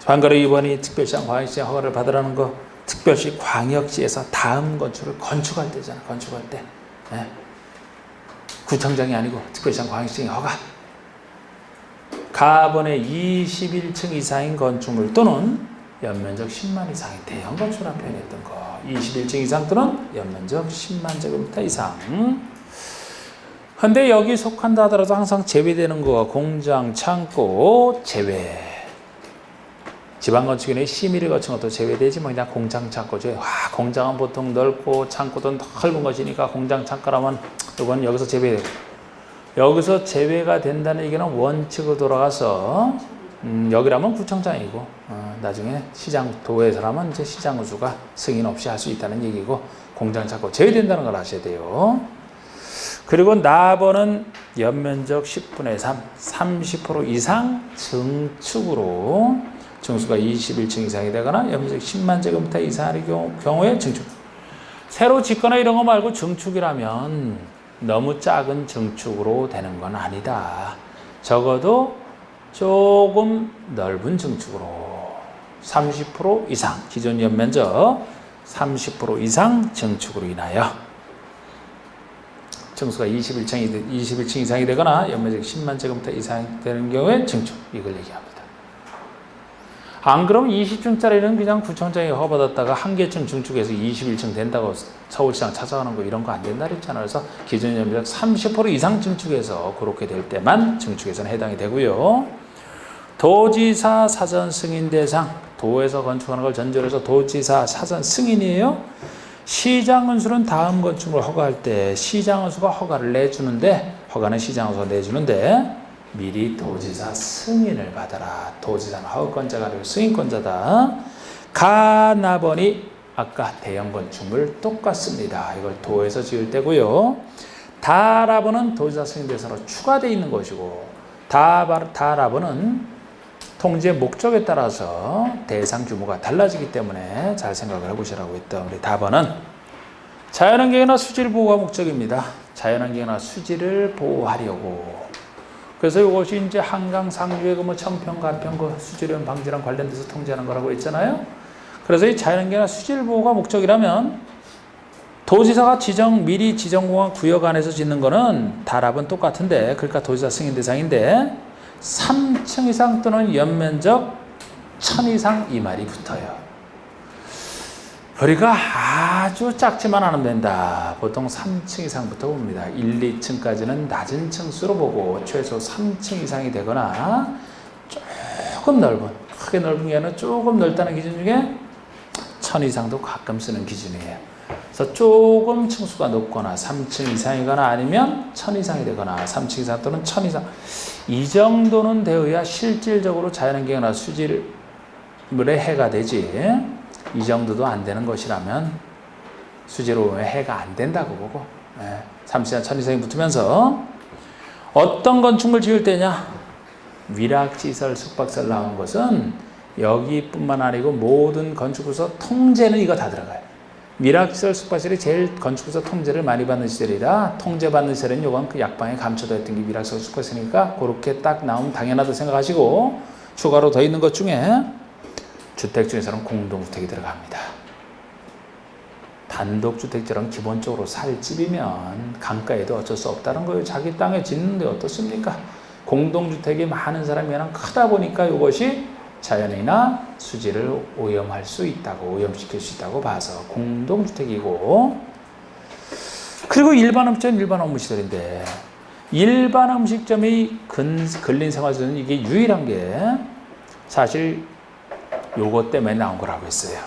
방가로 2번이 특별시장, 광역시장 허가를 받으라는 거, 특별시, 광역시에서 다음 건축을 건축할 때잖아. 건축할 때. 네. 구청장이 아니고 특별시장, 광역시장의 허가. 가번의 21층 이상인 건축물 또는 연면적 10만 이상의 대형 건축이라 표현했던 거. 21층 이상 또는 연면적 10만 제곱미터 이상. 근데 여기 속한다 하더라도 항상 제외되는 거가 공장, 창고 제외. 지방건축인의 심의를 거친 것도 제외되지 뭐 그냥 공장, 창고죠. 와, 공장은 보통 넓고 창고도 넓은 것이니까 공장, 창고라면 이건 여기서 제외되고. 여기서 제외가 된다는 얘기는 원칙으로 돌아가서 여기라면 구청장이고 나중에 시장 도에서라면 이제 시장군수가 승인 없이 할 수 있다는 얘기고 공장 찾고 제외된다는 걸 아셔야 돼요. 그리고 나번은 연면적 10분의 3, 30% 이상 증축으로 증수가 21층 이상이 되거나 연면적 10만 제곱미터 이상의 경우에 증축. 새로 짓거나 이런 거 말고 증축이라면 너무 작은 증축으로 되는 건 아니다. 적어도 조금 넓은 증축으로 30% 이상, 기존 연면적 30% 이상 증축으로 인하여 증수가 21층 이상이 되거나 연면적 10만 제곱미터 이상이 되는 경우에 증축, 이걸 얘기합니다. 안 그러면 20층짜리는 그냥 구청장이 허가받았다가 한 개층 증축해서 21층 된다고 서울시장 찾아가는 거 이런 거 안 된다 그랬잖아요. 그래서 기존 연면적 30% 이상 증축해서 그렇게 될 때만 증축에서는 해당이 되고요. 도지사 사전 승인 대상, 도에서 건축하는 걸 전제로 해서 도지사 사전 승인이에요. 시장군수는 다음 건축을 허가할 때 시장군수가 허가를 내주는데, 허가는 시장군수가 내주는데 미리 도지사 승인을 받아라. 도지사는 허가권자가 아니고 승인권자다. 가나번이 아까 대형 건축물 똑같습니다. 이걸 도에서 지을 때고요. 다라번은 도지사 승인 대상으로 추가되어 있는 것이고, 다라번은 통지의 목적에 따라서 대상 규모가 달라지기 때문에 잘 생각을 해보시라고 했던 우리 다번은 자연환경이나 수질 보호가 목적입니다. 자연환경이나 수질을 보호하려고. 그래서 이것이 이제 한강 상류의 뭐 청평, 가평 수질오염 방지랑 관련돼서 통제하는 거라고 했잖아요. 그래서 이 자연환경이나 수질 보호가 목적이라면 도지사가 미리 지정공간 구역 안에서 짓는 거는 다랍은 똑같은데, 그러니까 도지사 승인 대상인데 3층 이상 또는 연면적 1000 이상 이 말이 붙어요. 우리가 아주 작지만 않으면 된다. 보통 3층 이상부터 봅니다. 1, 2층까지는 낮은 층수로 보고 최소 3층 이상이 되거나 조금 넓은, 크게 넓은 게 아니라 조금 넓다는 기준 중에 1000 이상도 가끔 쓰는 기준이에요. 그래서 조금 층수가 높거나 3층 이상이거나 아니면 1000 이상이 되거나 3층 이상 또는 1000 이상 이 정도는 되어야 실질적으로 자연환경이나 수질물에 해가 되지. 이 정도도 안 되는 것이라면 수지로 보면 해가 안 된다고 보고 3층 1000 이상이 붙으면서 어떤 건축물 지을 때냐? 위락시설, 숙박시설 나온 것은 여기뿐만 아니고 모든 건축구서 통제는 이거 다 들어가요. 위락시설, 숙박시설이 제일 건축구서 통제를 많이 받는 시설이라 통제받는 시설은 요건 그 약방에 감춰져 있던 게 위락시설, 숙박시설이니까 그렇게 딱 나오면 당연하다고 생각하시고 추가로 더 있는 것 중에 주택 중에서는 공동주택이 들어갑니다. 단독주택처럼 기본적으로 살 집이면 강가에도 어쩔 수 없다는 거예요. 자기 땅에 짓는데 어떻습니까? 공동주택이 많은 사람이 크다 보니까 이것이 자연이나 수질을 오염할 수 있다고, 오염시킬 수 있다고 봐서 공동주택이고, 그리고 일반 음식점은 일반 업무시설인데 일반 음식점이 근린생활시설은 이게 유일한 게 사실 요것 때문에 나온 거라고 했어요.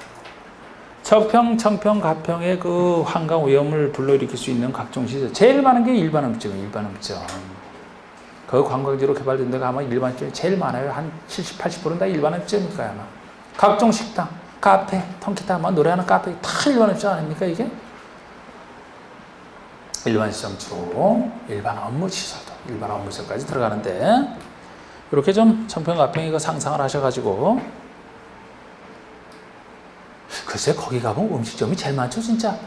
서평, 청평, 가평의 그 환경 오염을 불러일으킬 수 있는 각종 시설. 제일 많은 게 일반 음식점이에요. 일반 음식점. 그 관광지로 개발된 데가 아마 일반 음식점이 제일 많아요. 한 70, 80%는 다 일반 음식점일 거야, 아마. 각종 식당, 카페, 통기타, 뭐 노래하는 카페 다 일반 음식점 아닙니까, 이게? 일반 시점 주로 일반 업무시설도, 일반 업무시설까지 들어가는데, 이렇게 좀 청평, 가평 이거 상상을 하셔가지고, 글쎄 거기 가보면 음식점이 제일 많죠 진짜.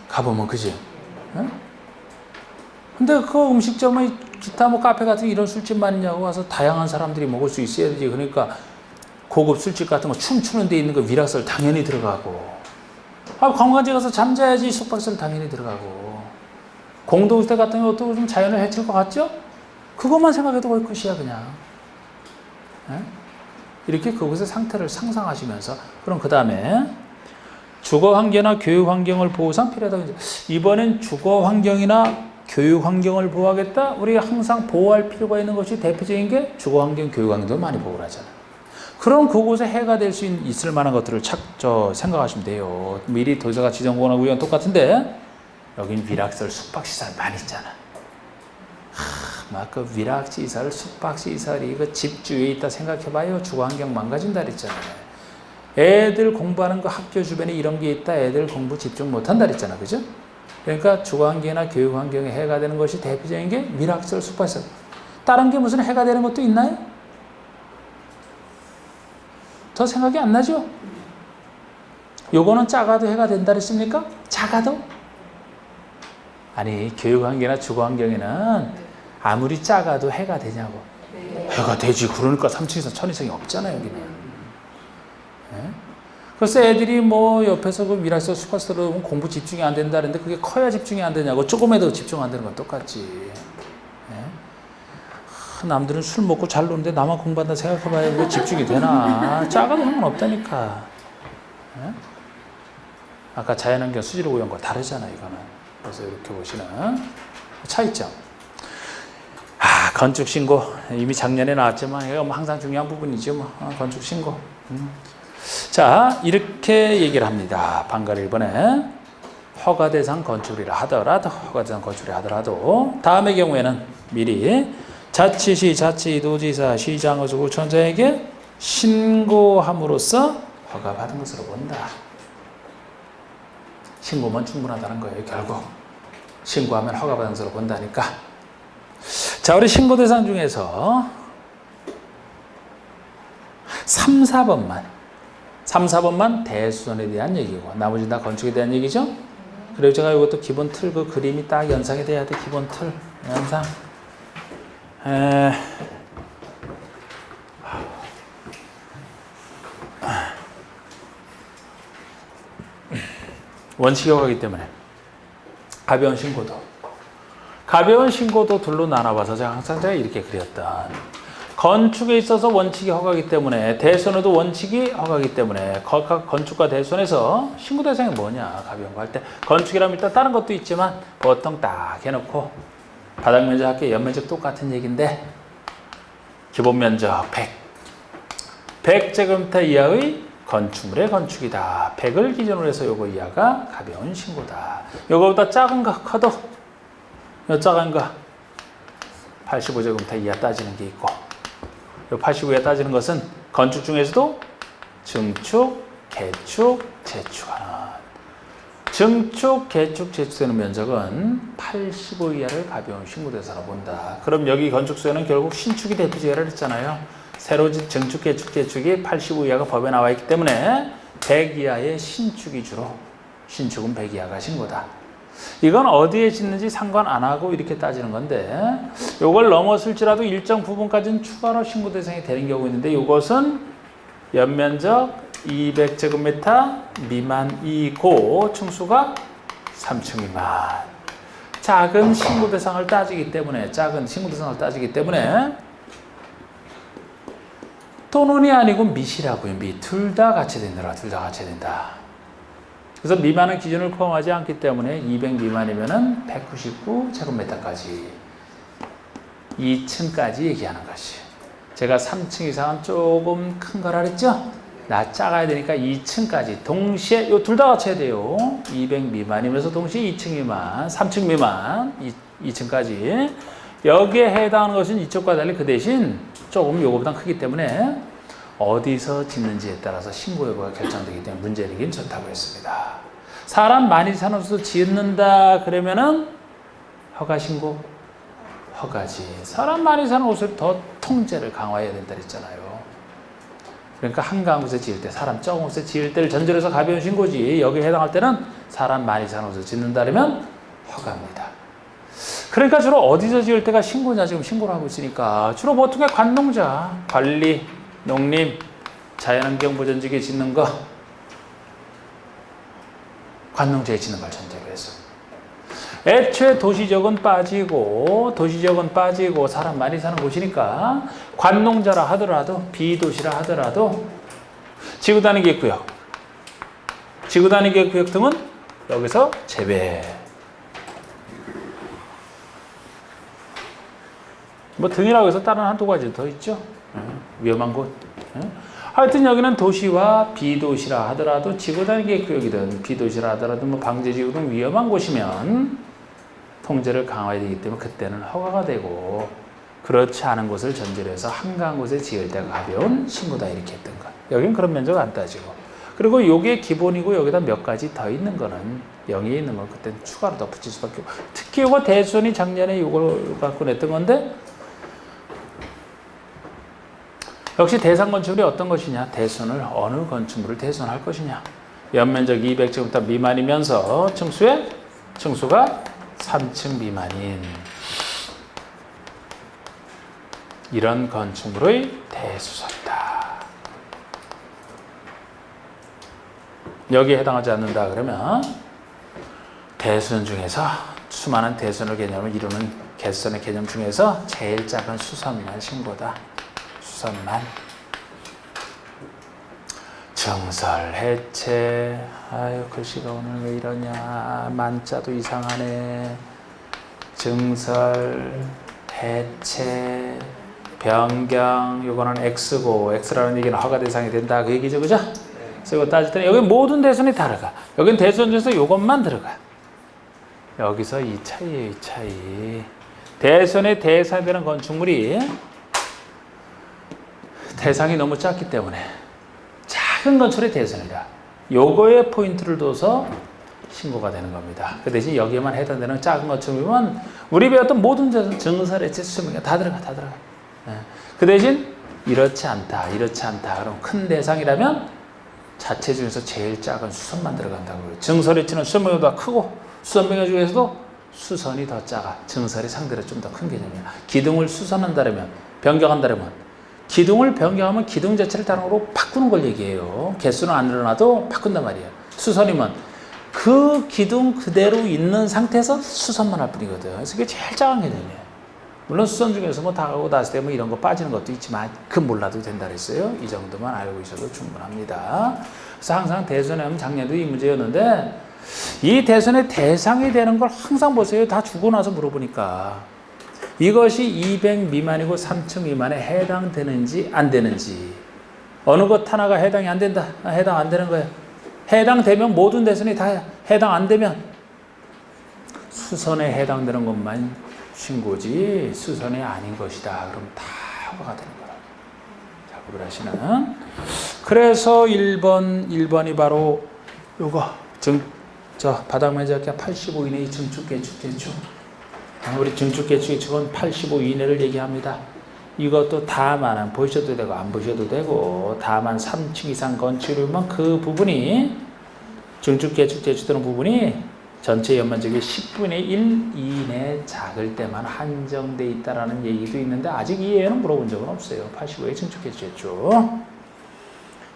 가보면 그지. 응? 근데 그 음식점의 기타 뭐 카페 같은 이런 술집만 있냐고 와서 다양한 사람들이 먹을 수 있어야지. 그러니까 고급 술집 같은 거 춤추는 데 있는 거 위락설 당연히 들어가고, 관광지 가서 잠자야지 숙박설 당연히 들어가고, 공동주택 같은 것도 좀 자연을 해칠 것 같죠? 그것만 생각해도 거의 끝이야 그냥. 응? 이렇게 그곳의 상태를 상상하시면서, 그럼 그 다음에 주거 환경이나 교육 환경을 보호상 필요하다고. 이번엔 주거 환경이나 교육 환경을 보호하겠다. 우리가 항상 보호할 필요가 있는 것이 대표적인 게 주거 환경, 교육 환경도 많이 보호를 하잖아요. 그럼 그곳에 해가 될 수 있을 만한 것들을 생각하시면 돼요. 미리 도시가 지정공원하고 이건 똑같은데 여긴 위락설, 숙박시설 많이 있잖아. 막 그 위락시설, 숙박시설이 그 집 주위에 있다 생각해봐요. 주거환경 망가진다 그랬잖아요. 애들 공부하는 그 학교 주변에 이런 게 있다. 애들 공부 집중 못한다 그랬잖아. 그죠? 그러니까 주거환경이나 교육환경에 해가 되는 것이 대표적인 게 위락시설, 숙박시설. 다른 게 무슨 해가 되는 것도 있나요? 더 생각이 안 나죠? 요거는 작아도 해가 된다 그랬습니까? 작아도? 아니 교육환경이나 주거환경에는 아무리 작아도 해가 되냐고. 네. 해가 되지. 그러니까 3층에서 1000 이상이 없잖아요 여기는. 네? 그래서 애들이 뭐 옆에서 그 위락시설, 숙박시설로 보면 공부 집중이 안 된다는데 그게 커야 집중이 안 되냐고. 조금에도 집중 안 되는 건 똑같지. 네? 남들은 술 먹고 잘 노는데 나만 공부한다 생각해봐야 왜 집중이 되나. 작아도 상관없다니까. 네? 아까 자연환경 수질 오염 거 다르잖아요 이거는. 그래서 이렇게 보시는 차이점. 건축신고 이미 작년에 나왔지만 이거 뭐 항상 중요한 부분이죠. 뭐 건축신고. 자 이렇게 얘기를 합니다. 방가를 이번에 허가대상 건축이라 하더라도 다음의 경우에는 미리 자치시, 자치도지사, 시장, 구청장에게 신고함으로써 허가받은 것으로 본다. 신고만 충분하다는 거예요. 결국 신고하면 허가받은 것으로 본다니까. 자, 우리 신고 대상 중에서 3, 4번만 대수선에 대한 얘기고 나머지는 다 건축에 대한 얘기죠. 그리고 제가 이것도 기본 틀 그 그림이 딱 연상이 돼야 돼. 기본 틀 연상. 원칙이기 때문에 가벼운 신고도 둘로 나눠봐서 제가 항상 이렇게 그렸던 건축에 있어서 원칙이 허가기 때문에 대손에도 원칙이 허가기 때문에 각각 건축과 대손에서 신고 대상이 뭐냐 가벼운 거 할 때 건축이라면 일단 다른 것도 있지만 보통 딱 해놓고 바닥 면적 할게 연면적 똑같은 얘기인데 기본 면적 100제곱미터 이하의 건축물의 건축이다. 100을 기준으로 해서 요거 이하가 가벼운 신고다. 요거보다 작은 거 커도 요 작은 거 85제곱미터 이하 따지는 게 있고 요 85 이하 따지는 것은 건축 중에서도 증축, 개축, 재축하는 증축, 개축, 재축되는 면적은 85 이하를 가벼운 신고 대상으로 본다. 그럼 여기 건축 수요는 결국 신축이 대표제를 했잖아요. 새로 증축, 개축, 재축이 85 이하가 법에 나와 있기 때문에 100 이하의 신축이 주로 신축은 100 이하가 신고다. 이건 어디에 짓는지 상관 안 하고 이렇게 따지는 건데 이걸 넘었을지라도 일정 부분까지는 추가로 신고 대상이 되는 경우 있는데 이것은 연면적 200제곱미터 미만이고 층수가 3층 미만. 작은 신고 대상을 따지기 때문에 또는이 아니고 밑이라고요. 둘 다 같이 된다. 둘 다 같이 된다. 그래서 미만은 기준을 포함하지 않기 때문에 200 미만이면은 199제곱미터까지 2층까지 얘기하는 것이. 제가 3층 이상은 조금 큰 거라 그랬죠? 나 작아야 되니까 2층까지 동시에 요 둘 다 갖춰야 돼요. 200 미만이면서 동시에 2층 미만, 3층 미만, 2층까지. 여기에 해당하는 것은 이쪽과 달리 그 대신 조금 요거보다 크기 때문에 어디서 짓는지에 따라서 신고 여부가 결정되기 때문에 문제되긴 좋다고 했습니다. 사람 많이 사는 곳에서 짓는다 그러면은 허가 신고, 허가지. 사람 많이 사는 곳에 더 통제를 강화해야 된다 그랬잖아요. 그러니까 한가한 곳에 지을 때, 사람 적은 곳에 지을 때를 전제로 해서 가벼운 신고지. 여기에 해당할 때는 사람 많이 사는 곳에서 짓는다 그러면 허가입니다. 그러니까 주로 어디서 지을 때가 신고냐 지금 신고를 하고 있으니까 주로 보통의 관농자, 관리, 농림, 자연환경 보전지구에 짓는 거 관농자에 짓는 걸 전제로 해서 애초에 도시적은 빠지고 사람 많이 사는 곳이니까 관농자라 하더라도 비도시라 하더라도 지구단위계획구역 등은 여기서 제외. 뭐 등이라고 해서 다른 한두 가지 더 있죠. 위험한 곳. 하여튼 여기는 도시와 비도시라 하더라도 지구단위계획구역이든 비도시라 하더라도 뭐 방제지구든 위험한 곳이면 통제를 강화해야 되기 때문에 그때는 허가가 되고 그렇지 않은 곳을 전제로 해서 한가한 곳에 지을 때가 가벼운 신고다 이렇게 했던 거. 여기는 그런 면적 안 따지고. 그리고 이게 기본이고 여기다 몇 가지 더 있는 거는 영의에 있는 건 그때 추가로 더 붙일 수밖에 없고. 특히 이거 대손이 작년에 이걸 갖고 냈던 건데 역시 대상 건축물이 어떤 것이냐. 대손을 어느 건축물을 대손할 것이냐. 연면적 200제곱미터 미만이면서 층수가 3층 미만인 이런 건축물의 대수선이다. 여기에 해당하지 않는다 그러면 대수선 중에서 수많은 대수선을 개념을 이루는 개수선의 개념 중에서 제일 작은 수선만 신고다. 수선만. 증설, 해체. 아유 글씨가 오늘 왜 이러냐. 만자도 이상하네. 증설, 해체, 변경. 요거는 X고 X라는 얘기는 허가 대상이 된다 그 얘기죠, 그죠? 그래서 이거 따질 때는 여기 모든 대선이 다르가. 여긴 대선 중에서 요것만 들어가. 여기서 이 차이예요, 이 차이. 대선에 대상이 되는 건축물이 대상이 너무 작기 때문에 작은 건축의 대선이다. 요거에 포인트를 둬서 신고가 되는 겁니다. 그 대신 여기에만 해당되는 작은 건축물이면 우리 배웠던 모든 증설, 해체, 수명이 다 들어가. 그 대신 이렇지 않다. 그럼 큰 대상이라면 자체 중에서 제일 작은 수선만 들어간다고요. 증설, 해체는 수선명보다 크고 수선명 중에서도 수선이 더 작아. 증설이 상대로 좀 더 큰 개념이야. 기둥을 수선한다면, 변경한다면 기둥을 변경하면 기둥 자체를 다른 거로 바꾸는 걸 얘기해요. 개수는 안 늘어나도 바꾼단 말이에요. 수선이면 그 기둥 그대로 있는 상태에서 수선만 할 뿐이거든. 그래서 그게 제일 작은 개념이에요. 물론 수선 중에서 뭐 다가고 났을 때 뭐 이런 거 빠지는 것도 있지만 그 몰라도 된다 그랬어요. 이 정도만 알고 있어도 충분합니다. 그래서 항상 대선에 하면 작년도 이 문제였는데 이 대선의 대상이 되는 걸 항상 보세요. 다 주고 나서 물어보니까 이것이 200 미만이고 3층 미만에 해당되는지 안 되는지 어느 것 하나가 해당이 안 된다. 해당 안 되는 거예요. 해당되면 모든 대선이 다 해당 안 되면 수선에 해당되는 것만 신고지 수선이 아닌 것이다. 그럼 다 허가가 되는 거라. 자, 구별하시는. 그래서 1번이 바로 요거 바닥 면적이 85 이내의 증축, 개축, 대축. 우리 증축, 개축, 개축은 85 이내를 얘기합니다. 이것도 다만 보셔도 되고 안 보셔도 되고 다만 3층 이상 건축이면 그 부분이 증축, 개축, 대축되는 부분이 전체 연면적이 10분의 1 이내 작을 때만 한정돼 있다라는 얘기도 있는데 아직 이해는 물어본 적은 없어요. 85에 증축, 개축, 대축.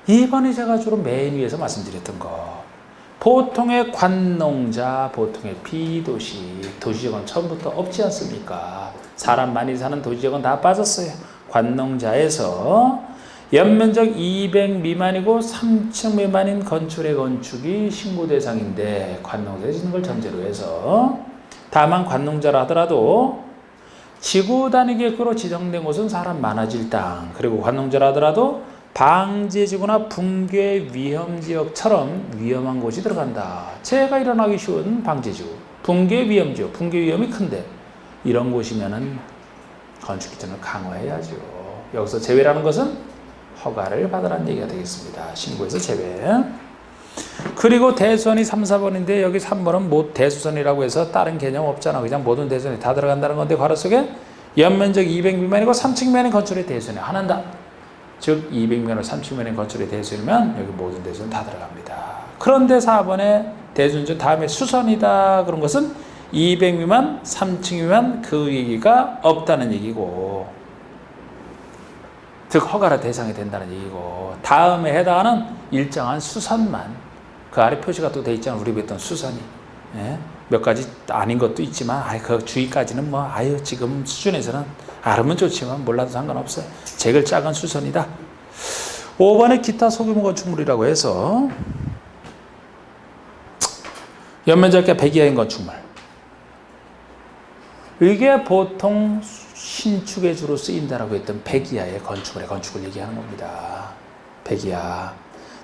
2번이 제가 주로 맨 위에서 말씀드렸던 거. 보통의 관농자, 보통의 비도시, 도시지역은 처음부터 없지 않습니까? 사람 많이 사는 도시지역은 다 빠졌어요. 관농자에서 연면적 200 미만이고 3층 미만인 건축의 건축이 신고 대상인데 관농자에 짓는 걸 전제로 해서 다만 관농자라 하더라도 지구 단위 계획으로 지정된 곳은 사람 많아질 땅 그리고 관농자라 하더라도 방제지구나 붕괴 위험지역처럼 위험한 곳이 들어간다. 재해가 일어나기 쉬운 방제지구, 붕괴 위험지역, 붕괴 위험이 큰데 이런 곳이면은 건축 기준을 강화해야죠. 여기서 제외라는 것은 허가를 받으라는 얘기가 되겠습니다. 신고에서 제외. 그리고 대수선이 3, 4번인데 여기 3번은 뭐 대수선이라고 해서 다른 개념 없잖아. 그냥 모든 대수선이 다 들어간다는 건데 괄호 속에 연면적 200 미만이고 3층 미만의 건축의 대수선에 하나다. 즉 200면허 30면의 건축의 대수이면 여기 모든 대수는 다 들어갑니다. 그런데 4번에 대수는 다음에 수선이다 그런 것은 200 미만 3층 미만 그 얘기가 없다는 얘기고 즉 허가라 대상이 된다는 얘기고 다음에 해당하는 일정한 수선만 그 아래 표시가 또 돼 있잖아요. 우리 배웠던 수선이 예? 몇 가지 아닌 것도 있지만 그 주의까지는 뭐 지금 수준에서는 알으면 좋지만 몰라도 상관없어요. 제일 작은 수선이다. 5번에 기타 소규모 건축물이라고 해서 연면적이 100 이하인 건축물. 이게 보통 신축에 주로 쓰인다라고 했던 100 이하의 건축을 얘기하는 겁니다. 100 이하.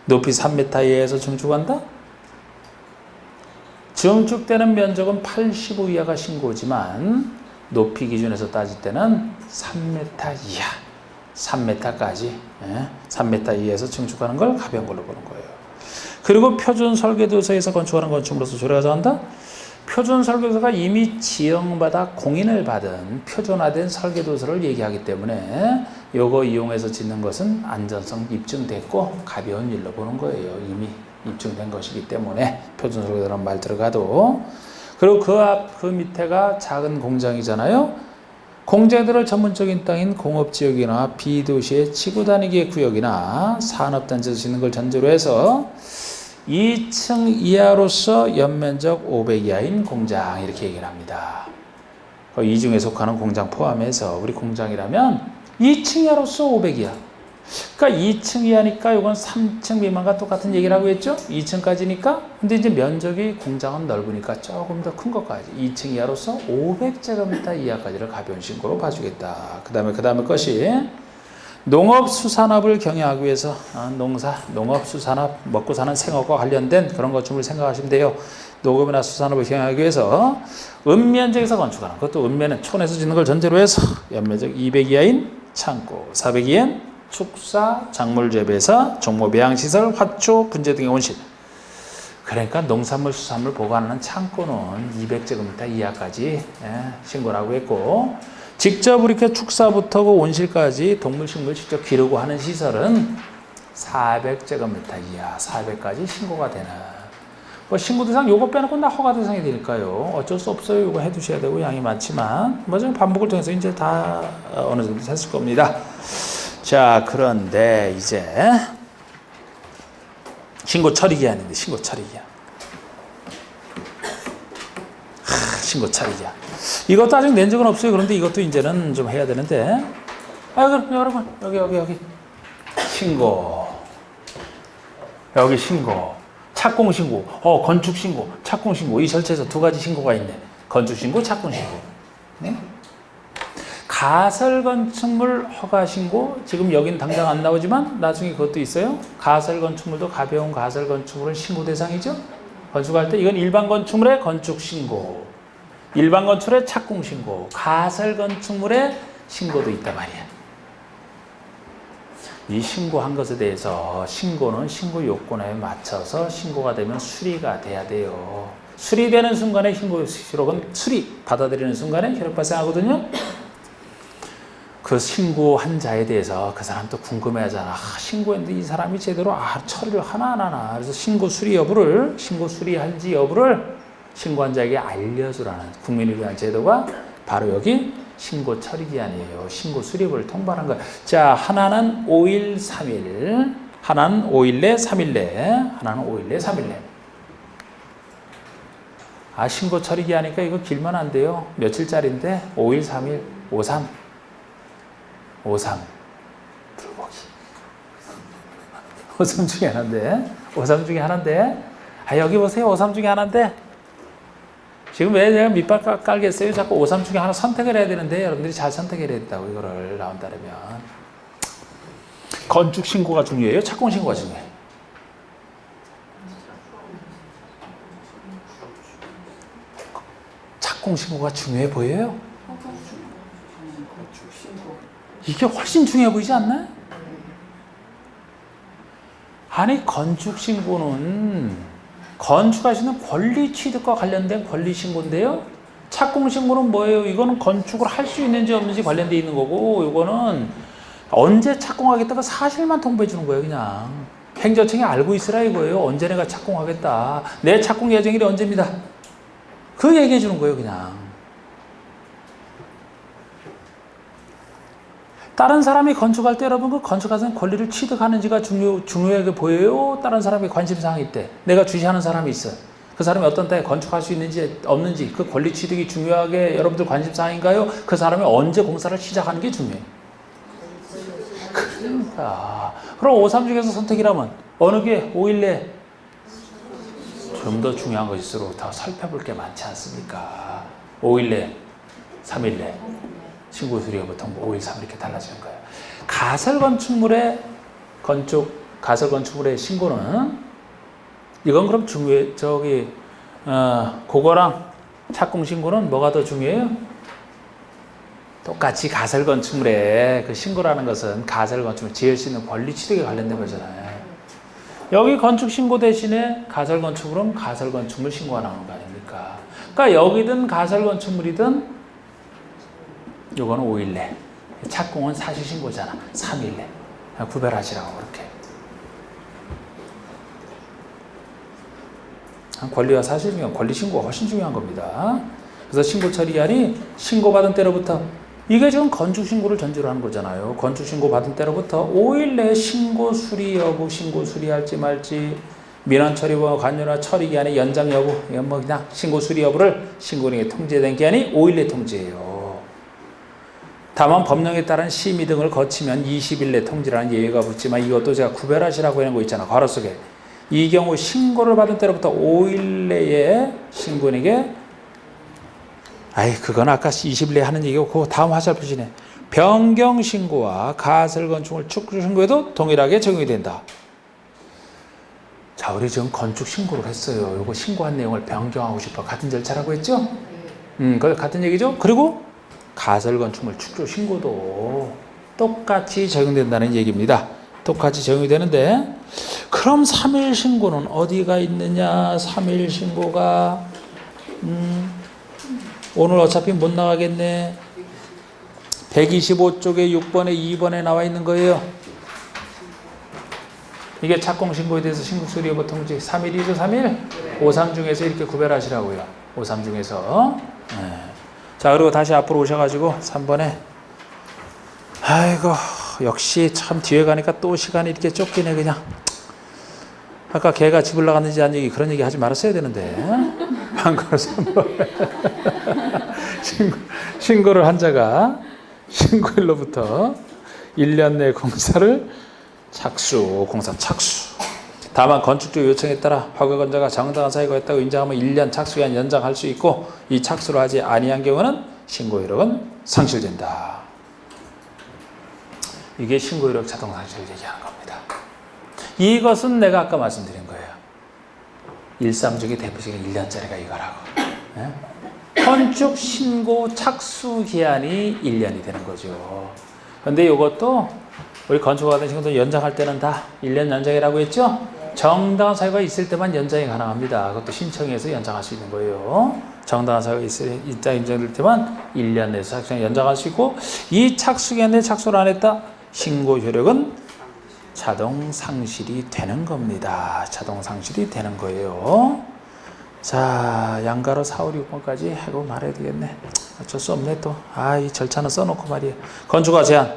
높이 3m 이하에서 증축한다? 증축되는 면적은 85 이하가 신고지만 높이 기준에서 따질 때는 3m 이하, 3m까지 3m 이하에서 증축하는 걸 가벼운 걸로 보는 거예요. 그리고 표준 설계도서에서 건축하는 건축물로서 조례가 정한다? 표준 설계도서가 이미 지정받아 공인을 받은 표준화된 설계도서를 얘기하기 때문에 이거 이용해서 짓는 것은 안전성 입증됐고 가벼운 일로 보는 거예요. 이미 입증된 것이기 때문에 표준 설계도라는 말 들어가도. 그리고 그 밑에가 작은 공장이잖아요. 공장들을 전문적인 땅인 공업지역이나 비도시의 지구 단위계 구역이나 산업단지에서 짓는 걸 전제로 해서 2층 이하로서 연면적 500 이하인 공장 이렇게 얘기를 합니다. 이 중에 속하는 공장 포함해서 우리 공장이라면 2층 이하로서 500 이하. 그러니까 2층 이하니까 이건 3층 미만과 똑같은 얘기를 하고 있죠. 2층까지니까. 근데 이제 면적이 공장은 넓으니까 조금 더 큰 것까지 2층 이하로서 500제곱미터 이하까지를 가벼운 신고로 봐주겠다. 그 다음에 것이 농업수산업을 경영하기 위해서 농업수산업 먹고 사는 생업과 관련된 그런 건축물을 생각하시면 돼요. 농업이나 수산업을 경영하기 위해서 읍면적에서 건축하는 그것도 읍면은 촌에서 짓는 걸 전제로 해서 연면적 200 이하인 창고, 400 이하인 축사, 작물 재배사, 종모 배양시설, 화초, 분재 등의 온실. 그러니까 농산물, 수산물 보관하는 창고는 200제곱미터 이하까지 신고를 하고 있고 직접 이렇게 축사부터 온실까지 동물식물 직접 기르고 하는 시설은 400제곱미터 이하, 400까지 신고가 되는. 뭐 신고 대상 요거 빼놓고 나 허가 대상이 되니까요. 어쩔 수 없어요. 요거 해두셔야 되고 양이 많지만 뭐 좀 반복을 통해서 이제 다 어느 정도 됐을 겁니다. 자, 그런데 이제 신고 처리 기한인데 신고 처리 기한. 신고 처리기한. 이것도 아직 낸 적은 없어요. 그런데 이것도 이제는 좀 해야 되는데. 그럼 여러분, 여기. 신고. 여기 신고. 착공신고. 건축신고. 착공신고. 이 절차에서 두 가지 신고가 있네. 건축신고, 착공신고. 네? 가설건축물 허가신고. 지금 여긴 당장 안 나오지만 나중에 그것도 있어요. 가설건축물도 가벼운 가설건축물은 신고 대상이죠. 건축할 때 이건 일반 건축물의 건축신고, 일반 건축물의 착공신고, 가설건축물의 신고도 있단 말이야. 이 신고한 것에 대해서 신고는 신고 요건에 맞춰서 신고가 되면 수리가 돼야 돼요. 수리되는 순간에 신고 기록은 수리 받아들이는 순간에 효력 발생하거든요. 그 신고한 자에 대해서 그 사람 또 궁금해하잖아. 신고했는데 이 사람이 제대로 처리를 하나 안 하나. 그래서 신고 수리 여부를, 신고 수리한지 여부를 신고한 자에게 알려주라는 국민을 위한 제도가 바로 여기 신고 처리 기한이에요. 신고 수리를 통보하는 거야. 자, 하나는 5일, 3일. 하나는 5일 내, 3일 내. 하나는 5일 내, 3일 내. 신고 처리 기한이니까 이거 길면 안 돼요. 며칠짜리인데 5일, 3일, 5, 3. 5.3 불고기 5.3 중에 하나인데 5.3 중에 하나인데 여기 보세요. 5.3 중에 하나인데 지금 왜 내가 밑밥 깔겠어요? 자꾸 5.3 중에 하나 선택을 해야 되는데 여러분들이 잘 선택해야 된다고. 이거를 나온다면 건축 신고가 중요해요? 착공 신고가 중요해요? 착공 신고가 중요해 보여요? 이게 훨씬 중요해 보이지 않나요? 아니, 건축신고는 건축하시는 권리 취득과 관련된 권리신고인데요. 착공신고는 뭐예요? 이거는 건축을 할 수 있는지 없는지 관련되어 있는 거고, 이거는 언제 착공하겠다가 사실만 통보해 주는 거예요. 그냥 행정청이 알고 있으라 이거예요. 언제 내가 착공하겠다, 내 착공 예정일이 언제입니다, 그 얘기해 주는 거예요. 그냥 다른 사람이 건축할 때 여러분 그 건축하는 권리를 취득하는지가 중요하게 보여요? 다른 사람이 관심사항일 때 내가 주시하는 사람이 있어요. 그 사람이 어떤 때에 건축할 수 있는지 없는지 그 권리 취득이 중요하게 여러분들 관심사항인가요? 그 사람이 언제 공사를 시작하는 게 중요해요. 그러니까 그럼 5.3 중에서 선택이라면 어느 게 5일 내 좀 더 중요한 것일수록 더 살펴볼 게 많지 않습니까? 5일 내, 3일 내 신고 수리 여부 통보 5일, 3일 이렇게 달라지는 거예요. 가설건축물의 신고는 이건 그럼 중요해. 그거랑 착공 신고는 뭐가 더 중요해요? 똑같이 가설건축물의 그 신고라는 것은 가설건축물 지을 수 있는 권리 취득에 관련된 거잖아요. 여기 건축신고 대신에 가설건축물은 가설건축물 신고가 나오는 거 아닙니까? 그러니까 여기든 가설건축물이든 요거는 5일 내, 착공은 사실신고잖아. 3일 내. 구별하시라고 그렇게. 권리와 사실 중에 권리신고가 훨씬 중요한 겁니다. 그래서 신고 처리기한이 신고받은 때로부터, 이게 지금 건축신고를 전제로 하는 거잖아요. 건축신고 받은 때로부터 5일 내에 신고 수리 여부, 신고 수리할지 말지, 민원 처리와 관여나 처리기한의 연장 여부, 이건 뭐 그냥 신고 수리 여부를 신고인에게 통지된 기한이 5일 내 통지해요. 다만 법령에 따른 심의 등을 거치면 20일 내 통지라는 예외가 붙지만 이것도 제가 구별하시라고 해놓은 거 있잖아. 괄호 속에. 이 경우 신고를 받은 때로부터 5일 내에 신고인에게, 그건 아까 20일 내에 하는 얘기고, 그 다음 화살표시네. 변경신고와 가설건축물 축구신고에도 동일하게 적용이 된다. 자, 우리 지금 건축신고를 했어요. 이거 신고한 내용을 변경하고 싶어. 같은 절차라고 했죠? 그거 같은 얘기죠? 그리고 가설건축물 축조신고도 똑같이 적용된다는 얘기입니다. 똑같이 적용이 되는데, 그럼 3일 신고는 어디가 있느냐? 3일 신고가 오늘 어차피 못 나가겠네. 125쪽에 6번에 2번에 나와 있는 거예요. 이게 착공신고에 대해서 신고수리 여부 통지 3일이죠. 3일? 5.3 중에서 이렇게 구별하시라고요. 5.3 중에서. 자, 그리고 다시 앞으로 오셔가지고 3번에, 역시 참 뒤에 가니까 또 시간이 이렇게 쫓기네. 그냥 아까 개가 집을 나갔는지 안 얘기, 그런 얘기 하지 말았어야 되는데. 방금 3번 신고를 한 자가 신고일로부터 1년 내 공사 착수. 다만 건축주 요청에 따라 허가건자가 정당한 사유가 있다고 인정하면 1년 착수기간 연장할 수 있고 이 착수를 하지 아니한 경우는 신고효력은 상실된다. 이게 신고효력 자동 상실을 얘기하는 겁니다. 이것은 내가 아까 말씀드린 거예요. 일삼 중에 대표적인 1년짜리가 이거라고. 네? 건축 신고 착수 기한이 1년이 되는 거죠. 그런데 이것도 우리 건축하던 친구들 연장할 때는 다 1년 연장이라고 했죠? 정당한 사유가 있을 때만 연장이 가능합니다. 그것도 신청해서 연장할 수 있는 거예요. 정당한 사유가 있다 인정될 때만 1년 내에서 착수기간 연장할 수 있고 이 착수기간 내에 착수를 안 했다? 신고 효력은 자동 상실이 되는 겁니다. 자동 상실이 되는 거예요. 자, 양가로 4, 5, 6번까지 하고 말해야 되겠네. 어쩔 수 없네 또. 이 절차는 써놓고 말이에요. 건축허가 제한.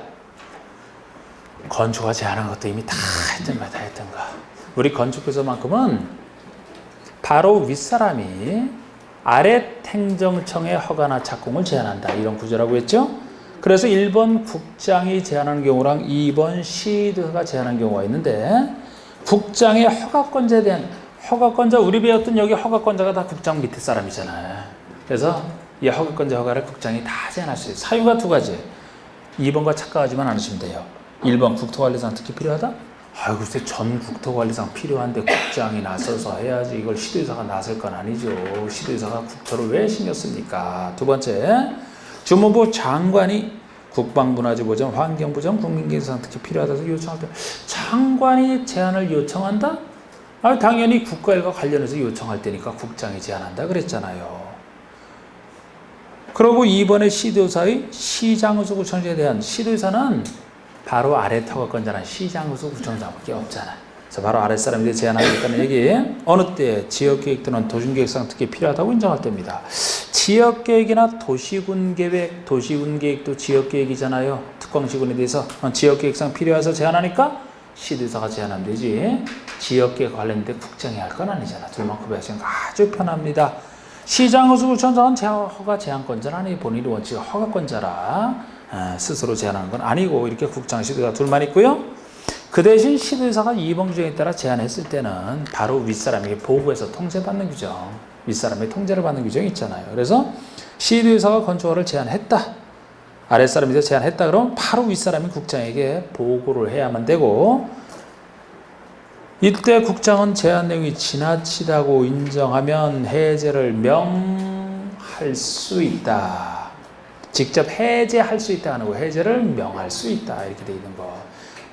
건축허가 제한한 것도 이미 다 했던 거야. 우리 건축교사만큼은 바로 윗사람이 아래 행정청의 허가나 착공을 제한한다. 이런 구조라고 했죠. 그래서 1번 국장이 제한하는 경우랑 2번 시도가 제한하는 경우가 있는데 국장의 허가권자에 대한 허가권자 우리 배웠던 여기 허가권자가 다 국장 밑에 사람이잖아요. 그래서 이 허가권자 허가를 국장이 다 제한할 수 있어요. 사유가 두 가지. 2번과 착각하지만 않으시면 돼요. 1번 국토관리상 특히 필요하다? 글쎄 전 국토관리상 필요한데 국장이 나서서 해야지 이걸 시도의사가 나설 건 아니죠. 시도의사가 국토를 왜 신경 씁니까? 두 번째, 주무부 장관이 국방문화재보전, 환경보전, 국민기능상 특히 필요하다고 요청할 때 장관이 제안을 요청한다? 당연히 국가일과 관련해서 요청할 때니까 국장이 제안한다 그랬잖아요. 그리고 이번에 시도의사의 시장의수구청장에 대한 시도의사는 바로 아래 허가권자는 시장의수구청장밖에 없잖아요. 그래서 바로 아랫사람이 제안하겠다는 얘기. 어느 때 지역계획 또는 도심계획상 특히 필요하다고 인정할 때입니다. 지역계획이나 도시군계획, 도시군계획도 지역계획이잖아요. 특광시군에 대해서 지역계획상 필요해서 제안하니까 시도의사가 제안하면 되지. 지역계획 관련된 국장이 할 건 아니잖아. 둘만 구별하시는 거 아주 편합니다. 시장의수구청장은 허가 제한권자는 아니에요. 본인이 원칙 허가권자라 스스로 제한하는 건 아니고 이렇게 국장, 시도의사 둘만 있고요. 그 대신 시도의사가 이번 규정에 따라 제한했을 때는 바로 윗사람에게 보고해서 통제받는 규정, 윗사람의 통제를 받는 규정이 있잖아요. 그래서 시도의사가 건축허가를 제한했다. 아랫사람이 제한했다 그러면 바로 윗사람이 국장에게 보고를 해야만 되고 이때 국장은 제한 내용이 지나치다고 인정하면 해제를 명할 수 있다. 직접 해제할 수 있다 하는 거 해제를 명할 수 있다 이렇게 돼 있는 거.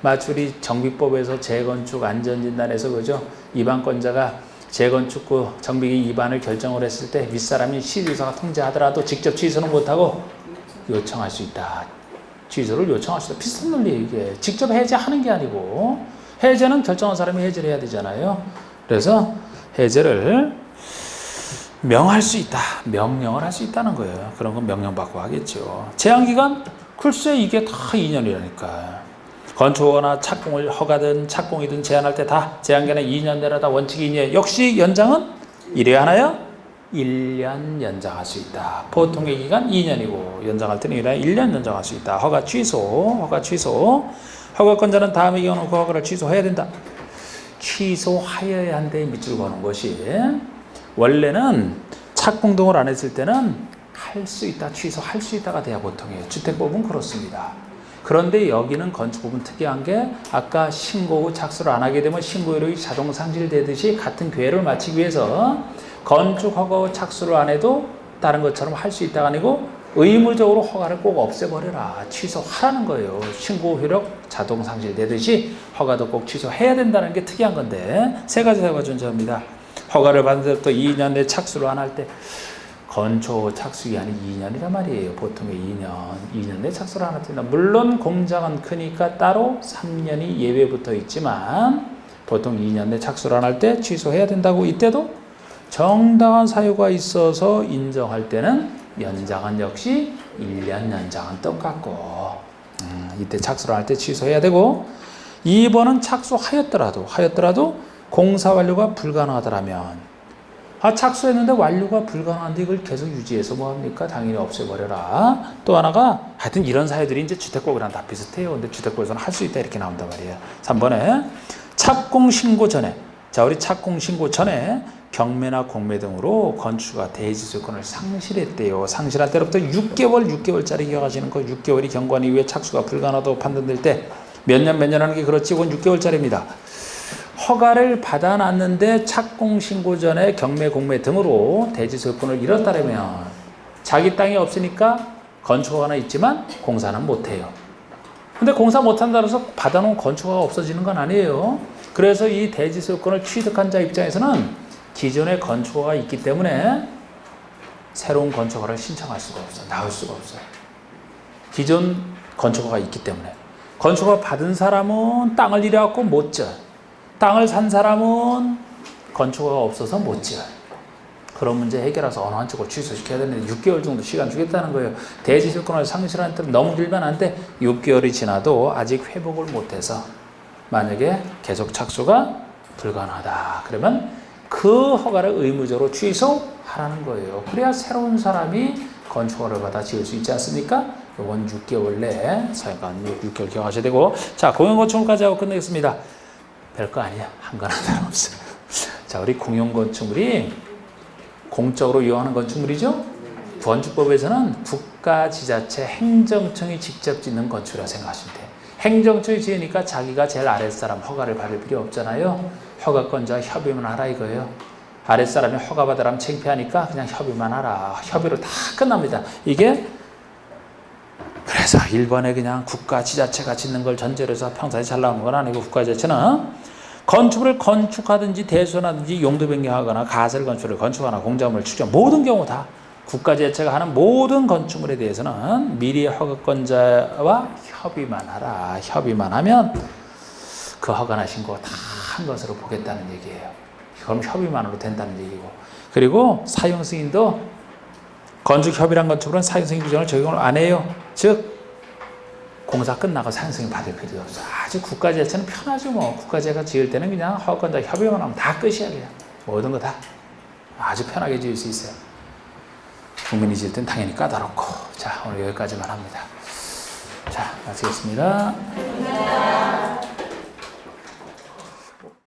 마추리 정비법에서 재건축 안전진단에서 그죠? 위반권자가 재건축구 정비기 위반을 결정을 했을 때 윗사람이 시도의사가 통제하더라도 직접 취소는 못하고 요청할 수 있다. 취소를 요청할 수 있다. 비슷한 논리예요 이게. 직접 해제하는 게 아니고 해제는 결정한 사람이 해제를 해야 되잖아요. 그래서 해제를 명할 수 있다. 명령을 할 수 있다는 거예요. 그런 건 명령받고 하겠죠. 제한기간? 글쎄 이게 다 2년이라니까. 건축허가나 착공을 허가든 착공이든 제한할 때 다 제한기간은 2년 내로 다 원칙이 2년. 역시 연장은 이래야 하나요? 1년 연장할 수 있다. 보통의 기간 2년이고 연장할 때는 1년 연장할 수 있다. 허가 취소. 허가권자는 다음의 경우는 그 허가를 취소해야 된다. 취소하여야 한데 밑줄 거는 것이 원래는 착공 등을 안 했을 때는 할 수 있다, 취소할 수 있다가 돼야 보통이에요. 주택법은 그렇습니다. 그런데 여기는 건축법은 특이한 게 아까 신고 후 착수를 안 하게 되면 신고효력이 자동 상실되듯이 같은 궤를 맞추기 위해서 건축허가 후 착수를 안 해도 다른 것처럼 할 수 있다가 아니고 의무적으로 허가를 꼭 없애버려라. 취소하라는 거예요. 신고효력 자동 상실되듯이 허가도 꼭 취소해야 된다는 게 특이한 건데 세 가지 사유가 존재합니다. 허가를 받은 데부터 2년 내 착수를 안 할 때 건축 착수기한이 2년이란 말이에요. 보통의 2년 내 착수를 안 할 때는 물론 공장은 크니까 따로 3년이 예외 붙어 있지만 보통 2년 내 착수를 안 할 때 취소해야 된다고. 이때도 정당한 사유가 있어서 인정할 때는 연장은 역시 1년 연장은 똑같고 이때 착수를 할 때 취소해야 되고 2번은 착수하였더라도 공사 완료가 불가능하더라면 착수했는데 완료가 불가능한데 이걸 계속 유지해서 뭐합니까? 당연히 없애버려라. 또 하나가 하여튼 이런 사유들이 이제 주택법이랑 다 비슷해요. 근데 주택법에서는 할 수 있다 이렇게 나온단 말이에요. 3번에 착공신고 전에, 자 우리 착공신고 전에 경매나 공매 등으로 건축주가 대지소유권을 상실했대요. 상실한 때로부터 6개월짜리 기억하시는 거. 6개월이 경관 이후에 착수가 불가능하다고 판단될 때 몇 년 하는 게 그렇지. 이건 6개월짜리입니다. 허가를 받아놨는데 착공신고 전에 경매, 공매 등으로 대지소유권을 잃었다면 자기 땅이 없으니까 건축허가는 있지만 공사는 못해요. 근데 공사 못한다고 해서 받아놓은 건축허가가 없어지는 건 아니에요. 그래서 이 대지소유권을 취득한 자 입장에서는 기존의 건축허가가 있기 때문에 새로운 건축허가를 신청할 수가 없어요. 나올 수가 없어요. 기존 건축허가가 있기 때문에. 건축허가 받은 사람은 땅을 잃어갖고 못 져. 땅을 산 사람은 건축허가가 없어서 못 지어요. 그런 문제 해결해서 어느 한쪽을 취소시켜야 되는데 6개월 정도 시간 주겠다는 거예요. 대지소유권을 상실하는 때는 너무 길면 안 돼. 6개월이 지나도 아직 회복을 못해서 만약에 계속 착수가 불가능하다. 그러면 그 허가를 의무적으로 취소하라는 거예요. 그래야 새로운 사람이 건축허가를 받아 지을 수 있지 않습니까? 이건 6개월 내에 사용권 6개월 기억하셔야 되고, 자 공용건축물까지 하고 끝내겠습니다. 별거 아니야. 한 건 하나 없어요. 자, 우리 공용건축물이 공적으로 이용하는 건축물이죠. 건축법에서는 국가지자체 행정청이 직접 짓는 건축이라고 생각하시면 돼요. 행정청이 지으니까 자기가 제일 아랫사람 허가를 받을 필요 없잖아요. 허가권자와 협의만 하라 이거예요. 아랫사람이 허가 받으라면 창피하니까 그냥 협의만 하라. 협의로 다 끝납니다. 이게 그래서 일본에 그냥 국가지자체가 짓는 걸 전제로 해서 평상시 잘 나오는 건 아니고, 국가지자체는 건축물을 건축하든지 대수하든지 용도 변경하거나 가설 건축을 건축하거나 공작물을 추정 모든 경우 다 국가지자체가 하는 모든 건축물에 대해서는 미리 허가권자와 협의만 하라. 협의만 하면 그 허가나 신고 다 한 것으로 보겠다는 얘기예요. 그럼 협의만으로 된다는 얘기고, 그리고 사용 승인도 건축 협의란 건축물은 사용 승인 규정을 적용을 안 해요. 즉 공사 끝나고 사용 승인 받을 필요 없어. 아주 국가지자체는 편하죠. 뭐 국가지자체가 지을 때는 그냥 허가권자 협의만 하면 다 끝이야. 그냥 모든 거 다 아주 편하게 지을 수 있어요. 국민이 지을 땐 당연히 까다롭고. 자, 오늘 여기까지만 합니다. 자, 마치겠습니다.